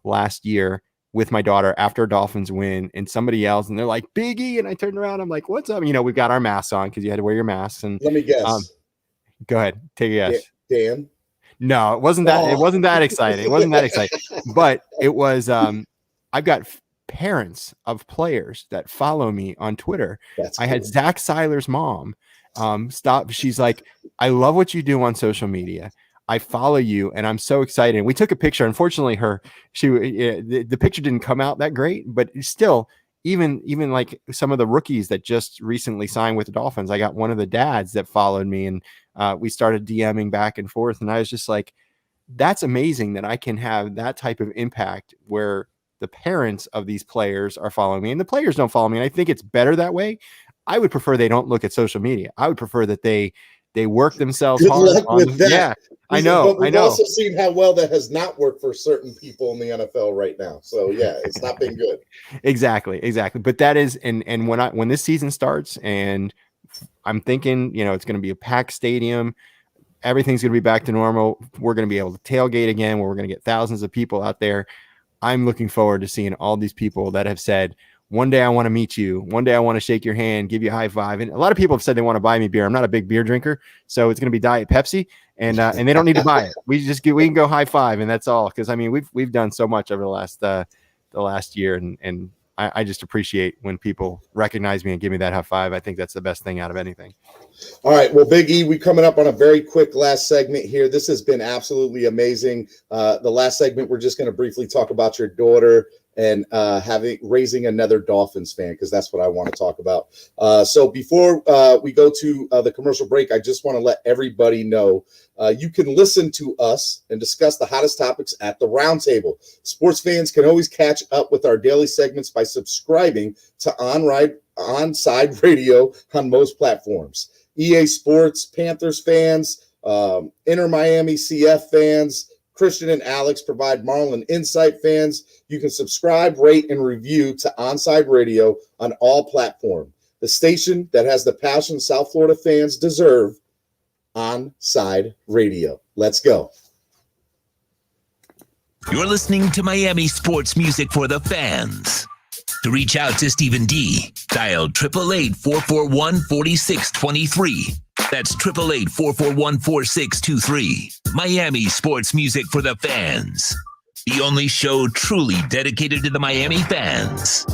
last year with my daughter after a Dolphins win, and somebody yells and they're like, Big E. And I turned around. I'm like, what's up? We've got our masks on because you had to wear your masks. And let me guess. Go ahead. Take a guess. Dan? No, it wasn't that. It wasn't that exciting. It wasn't that exciting, but it was, I've got parents of players that follow me on Twitter. I had Zach Seiler's mom stop. She's like, I love what you do on social media. I follow you and I'm so excited. We took a picture. Unfortunately, the picture didn't come out that great, but still, even like some of the rookies that just recently signed with the Dolphins, I got one of the dads that followed me and we started DMing back and forth. And I was just like, that's amazing that I can have that type of impact where the parents of these players are following me and the players don't follow me. And I think it's better that way. I would prefer they don't look at social media. I would prefer that they work themselves hard. I know. But we've also seen how well that has not worked for certain people in the NFL right now. So yeah, it's not been good. Exactly. But that is, and when this season starts, and I'm thinking, it's going to be a packed stadium, everything's going to be back to normal. We're going to be able to tailgate again, where we're going to get thousands of people out there. I'm looking forward to seeing all these people that have said, one day I want to meet you. One day I want to shake your hand, give you a high five. And a lot of people have said they want to buy me beer. I'm not a big beer drinker, so it's going to be Diet Pepsi, and they don't need to buy it. We can go high five, and that's all. Because I mean, we've done so much over the last year, and I just appreciate when people recognize me and give me that high five. I think that's the best thing out of anything. All right. Well, Big E, we're coming up on a very quick last segment here. This has been absolutely amazing. The last segment, we're just going to briefly talk about your daughter and raising another Dolphins fan, because that's what I want to talk about. So before we go to the commercial break, I just want to let everybody know you can listen to us and discuss the hottest topics at the roundtable. Sports fans can always catch up with our daily segments by subscribing to OnSide Radio on most platforms. EA Sports, Panthers fans, Inter Miami CF fans, Christian and Alex provide Marlin Insight fans. You can subscribe, rate, and review to OnSide Radio on all platforms. The station that has the passion South Florida fans deserve, OnSide Radio. Let's go. You're listening to Miami sports music for the fans. To reach out to Stephen D, dial 888-441-4623. That's 888-441-4623. Miami sports music for the fans. The only show truly dedicated to the Miami fans.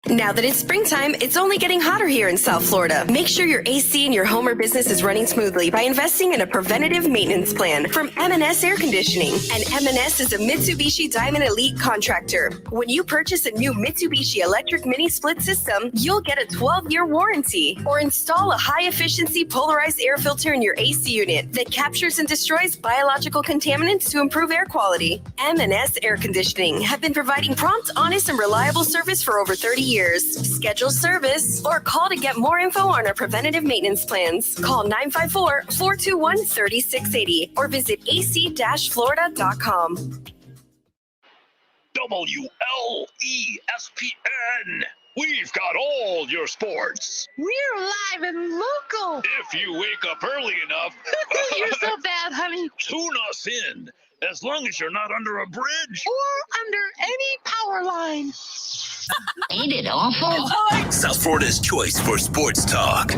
Now that it's springtime, it's only getting hotter here in South Florida. Make sure your AC in your home or business is running smoothly by investing in a preventative maintenance plan from M&S Air Conditioning. And M&S is a Mitsubishi Diamond Elite contractor. When you purchase a new Mitsubishi electric mini split system, you'll get a 12-year warranty. Or install a high-efficiency polarized air filter in your AC unit that captures and destroys biological contaminants to improve air quality. M&S Air Conditioning have been providing prompt, honest, and reliable service for over 30 years. Schedule service or call to get more info on our preventative maintenance plans. Call 954-421-3680 or visit ac-florida.com. WLESPN. We've got all your sports. We're live and local. If you wake up early enough. You're so bad, honey. Tune us in. As long as you're not under a bridge. Or under any power line. Ain't it awful? South Florida's choice for sports talk.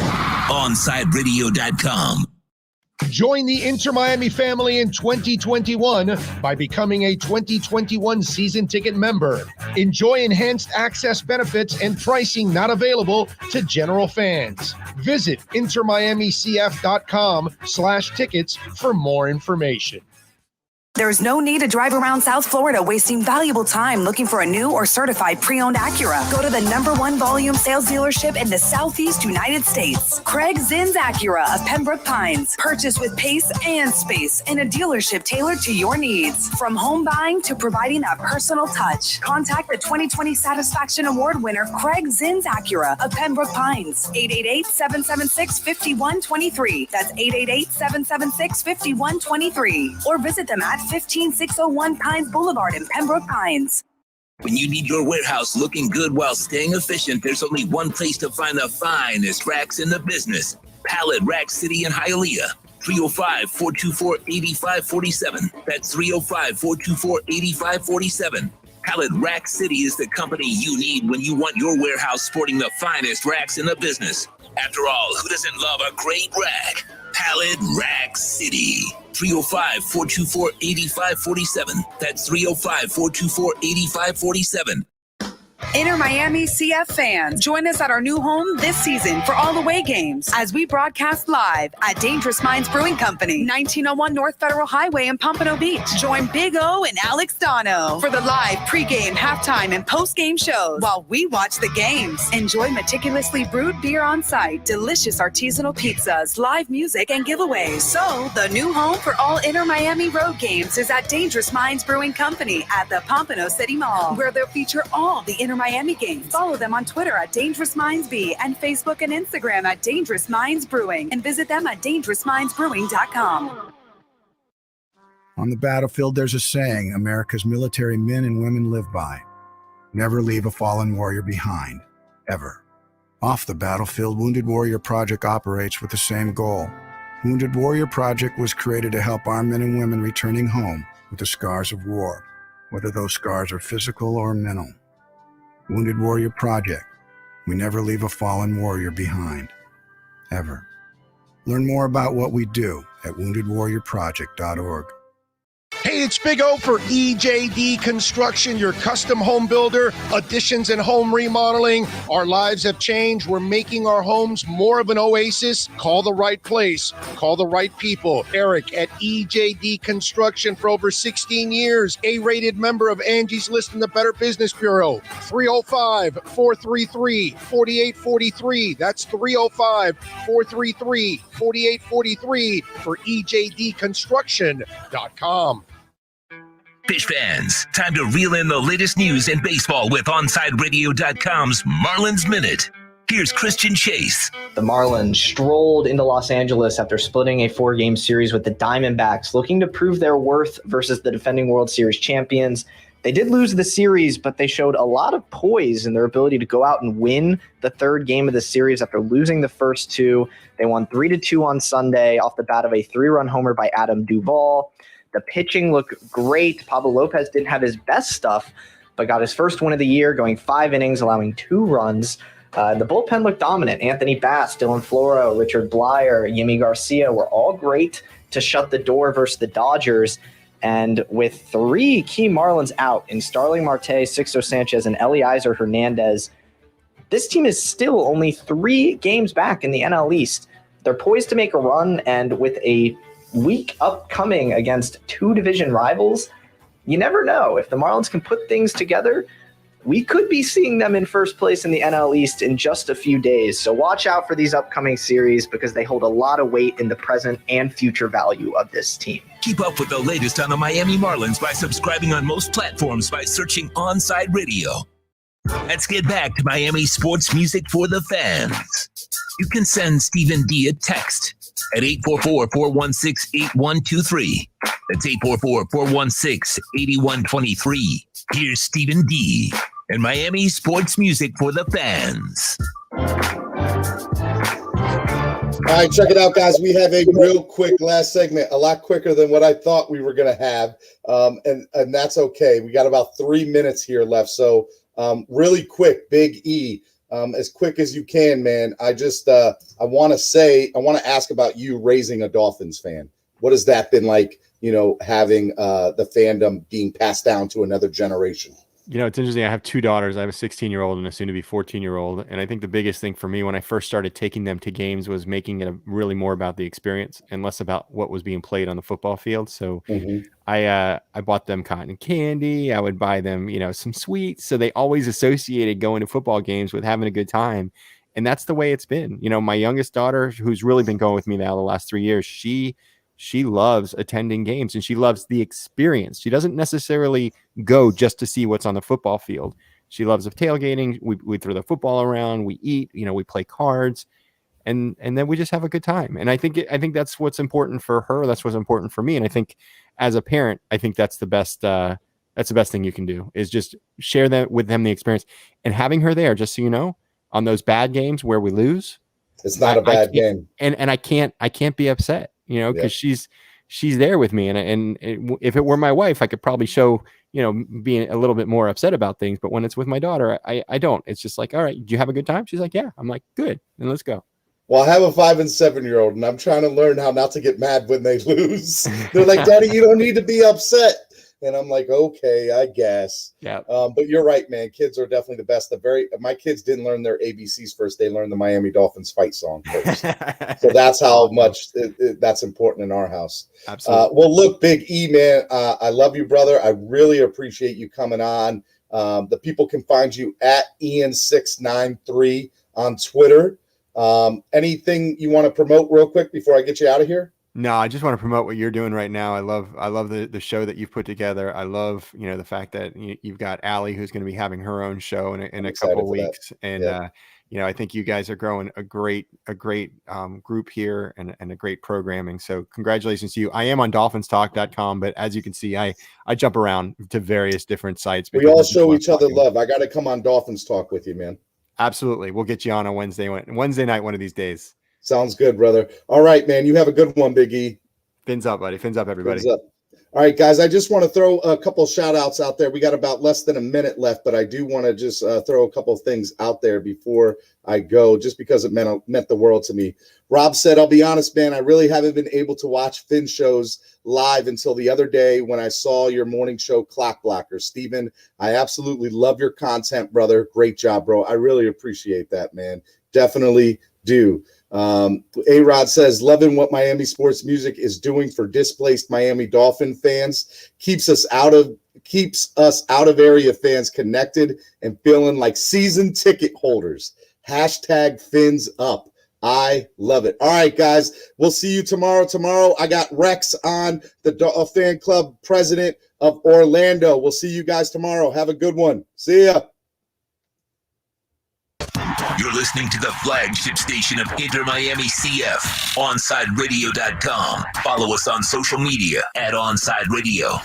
OnSideRadio.com. Join the Inter Miami family in 2021 by becoming a 2021 season ticket member. Enjoy enhanced access benefits and pricing not available to general fans. Visit intermiamicf.com/tickets for more information. There's no need to drive around South Florida wasting valuable time looking for a new or certified pre-owned Acura. Go to the #1 volume sales dealership in the Southeast United States. Craig Zinn's Acura of Pembroke Pines. Purchase with pace and space in a dealership tailored to your needs. From home buying to providing that personal touch. Contact the 2020 Satisfaction Award winner Craig Zinn's Acura of Pembroke Pines. 888-776-5123. That's 888-776-5123. Or visit them at 15601 Pines Boulevard in Pembroke Pines. When you need your warehouse looking good while staying efficient, there's only one place to find the finest racks in the business. Pallet Rack City in Hialeah. 305-424-8547. That's 305-424-8547. Pallet Rack City is the company you need when you want your warehouse sporting the finest racks in the business. After all, who doesn't love a great rack? Pallet Rack City. 305-424-8547. That's 305-424-8547. Inter Miami CF fans, join us at our new home this season for all away games as we broadcast live at Dangerous Minds Brewing Company, 1901 North Federal Highway in Pompano Beach. Join Big O and Alex Dono for the live pregame, halftime, and postgame shows while we watch the games. Enjoy meticulously brewed beer on site, delicious artisanal pizzas, live music, and giveaways. So, the new home for all Inter Miami road games is at Dangerous Minds Brewing Company at the Pompano City Mall, where they'll feature all the Inter Miami games. Follow them on Twitter at Dangerous Minds B and Facebook and Instagram at Dangerous Minds Brewing, and visit them at dangerousmindsbrewing.com. On the battlefield, there's a saying America's military men and women live by. Never leave a fallen warrior behind, ever. Off the battlefield, Wounded Warrior Project operates with the same goal. Wounded Warrior Project was created to help our men and women returning home with the scars of war, whether those scars are physical or mental. Wounded Warrior Project. We never leave a fallen warrior behind, ever. Learn more about what we do at woundedwarriorproject.org. Hey, it's Big O for EJD Construction, your custom home builder, additions and home remodeling. Our lives have changed. We're making our homes more of an oasis. Call the right place. Call the right people. Eric at EJD Construction for over 16 years. A-rated member of Angie's List in the Better Business Bureau. 305-433-4843. That's 305-433-4843 for EJDconstruction.com. Fish fans, time to reel in the latest news in baseball with OnSideRadio.com's Marlins Minute. Here's Christian Chase. The Marlins strolled into Los Angeles after splitting a 4-game series with the Diamondbacks, looking to prove their worth versus the defending World Series champions. They did lose the series, but they showed a lot of poise in their ability to go out and win the 3rd game of the series after losing the first 2. They won 3-2 on Sunday off the bat of a 3-run homer by Adam Duvall. The pitching looked great. Pablo Lopez didn't have his best stuff, but got his first win of the year, going 5 innings, allowing 2 runs. The bullpen looked dominant. Anthony Bass, Dylan Floro, Richard Blyer, Yimi Garcia were all great to shut the door versus the Dodgers. And with 3 key Marlins out in Starling Marte, Sixto Sanchez, and Eliezer Hernandez, this team is still only 3 games back in the NL East. They're poised to make a run, and with a week upcoming against 2 division rivals, you never know. If the Marlins can put things together, we could be seeing them in first place in the NL East in just a few days. So watch out for these upcoming series because they hold a lot of weight in the present and future value of this team. Keep up with the latest on the Miami Marlins by subscribing on most platforms by searching OnSide Radio. Let's get back to Miami sports music for the fans. You can send Stephen D a text at 844-416-8123. That's 844-416-8123. Here's Stephen D and Miami sports music for the fans. All right, check it out, guys. We have a real quick last segment, a lot quicker than what I thought we were going to have, and that's okay. We got about 3 minutes here left, so really quick, Big E. As quick as you can, man. I want to ask about you raising a Dolphins fan. What has that been like, having the fandom being passed down to another generation? It's interesting. I have 2 daughters. I have a 16-year-old and a soon-to-be 14-year-old. And I think the biggest thing for me when I first started taking them to games was making it really more about the experience and less about what was being played on the football field. So I bought them cotton candy. I would buy them, some sweets. So they always associated going to football games with having a good time. And that's the way it's been. My youngest daughter, who's really been going with me now the last 3 years, she loves attending games and she loves the experience. She doesn't necessarily go just to see what's on the football field. She loves the tailgating. We throw the football around, we eat, we play cards, and then we just have a good time. And I think that's what's important for her. That's what's important for me. And I think as a parent, I think that's the best thing you can do is just share that with them, the experience, and having her there, just so you know, on those bad games where we lose. It's not a bad game. And I can't be upset. Because she's there with me, and if it were my wife, I could probably show, being a little bit more upset about things. But when it's with my daughter, I don't. It's just like, all right, do you have a good time? She's like, yeah. I'm like, good, then let's go. Well, I have a 5 and 7-year-old, and I'm trying to learn how not to get mad when they lose. They're like, Daddy, you don't need to be upset. And I'm like, okay, I guess. Yeah. But you're right, man. Kids are definitely the best. My kids didn't learn their ABCs first. They learned the Miami Dolphins fight song first. So that's how much that's important in our house. Absolutely. Well, look, Big E, man, I love you, brother. I really appreciate you coming on. The people can find you at Ian693 on Twitter. Anything you want to promote real quick before I get you out of here? No, I just want to promote what you're doing right now. I love the show that you've put together. I love, the fact that you've got Allie, who's going to be having her own show in a couple of weeks. And, I think you guys are growing a great group here and a great programming. So congratulations to you. I am on dolphinstalk.com, but as you can see, I jump around to various different sites. We all show each other love. I got to come on Dolphins Talk with you, man. Absolutely. We'll get you on Wednesday night, one of these days. Sounds good, brother. All right, man. You have a good one, Big E. Fins up, buddy. Fins up, everybody. Fins up. All right, guys. I just want to throw a couple shout outs out there. We got about less than a minute left, but I do want to just throw a couple of things out there before I go, just because it meant the world to me. Rob said, I'll be honest, man, I really haven't been able to watch Finn shows live until the other day when I saw your morning show, Clock Blocker. Steven, I absolutely love your content, brother. Great job, bro. I really appreciate that, man. Definitely do. A-Rod says, loving what Miami sports music is doing for displaced Miami Dolphin fans. Keeps us out of area fans connected and feeling like season ticket holders. Hashtag Fins up. I love it. All right, guys, we'll see you tomorrow. Tomorrow, I got Rex on, the fan club president of Orlando. We'll see you guys tomorrow. Have a good one. See ya. You're listening to the flagship station of Inter Miami CF, OnSideRadio.com. Follow us on social media at OnSide Radio.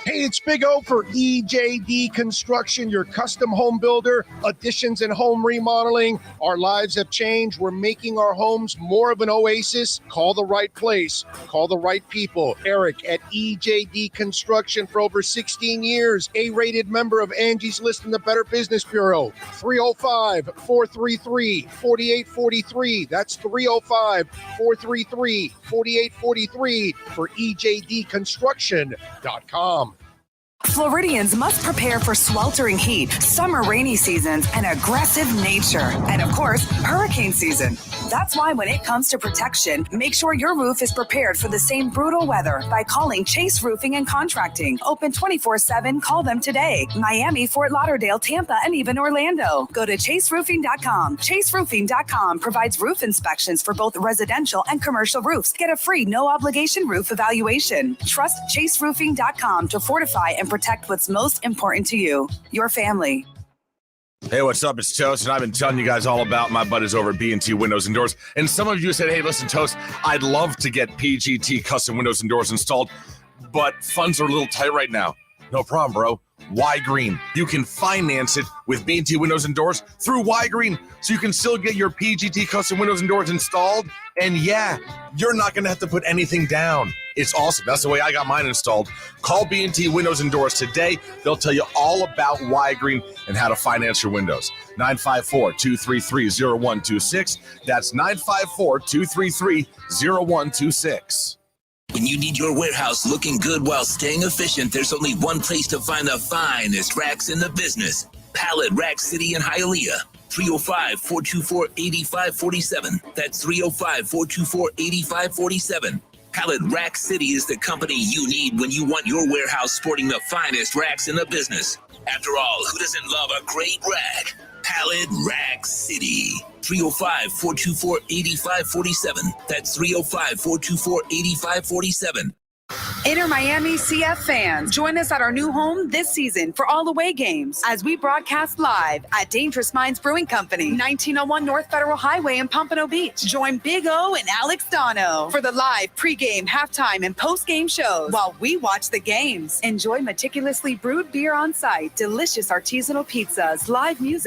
Hey, it's Big O for EJD Construction, your custom home builder, additions and home remodeling. Our lives have changed. We're making our homes more of an oasis. Call the right place. Call the right people. Eric at EJD Construction for over 16 years. A-rated member of Angie's List in the Better Business Bureau. 305-433-4843. That's 305-433-4843 for EJDconstruction.com. Floridians must prepare for sweltering heat, summer rainy seasons, and aggressive nature. And of course, hurricane season. That's why when it comes to protection, make sure your roof is prepared for the same brutal weather by calling Chase Roofing and Contracting. Open 24/7. Call them today. Miami, Fort Lauderdale, Tampa, and even Orlando. Go to chaseroofing.com. Chaseroofing.com provides roof inspections for both residential and commercial roofs. Get a free no-obligation roof evaluation. Trust chaseroofing.com to fortify and protect what's most important to you, your family. Hey, what's up? It's Toast, and I've been telling you guys all about my buddies over at B&T Windows and Doors. And some of you said, hey, listen, Toast, I'd love to get PGT custom windows and doors installed, but funds are a little tight right now. No problem, bro. Y Green. You can finance it with B&T Windows and Doors through Y Green, so you can still get your PGT custom windows and doors installed. And yeah, you're not going to have to put anything down. It's awesome. That's the way I got mine installed. Call B&T Windows and Doors today. They'll tell you all about Y Green and how to finance your windows. 954-233-0126. That's 954-233-0126. When you need your warehouse looking good while staying efficient, there's only one place to find the finest racks in the business. Pallet Rack City in Hialeah. 305-424-8547. That's 305-424-8547. Pallet Rack City is the company you need when you want your warehouse sporting the finest racks in the business. After all, who doesn't love a great rack? Pallet Rack City. 305-424-8547. That's 305-424-8547. Inter Miami CF fans, join us at our new home this season for all away games as we broadcast live at Dangerous Minds Brewing Company, 1901 North Federal Highway in Pompano Beach. Join Big O and Alex Dono for the live pregame, halftime, and postgame shows while we watch the games. Enjoy meticulously brewed beer on site, delicious artisanal pizzas, live music,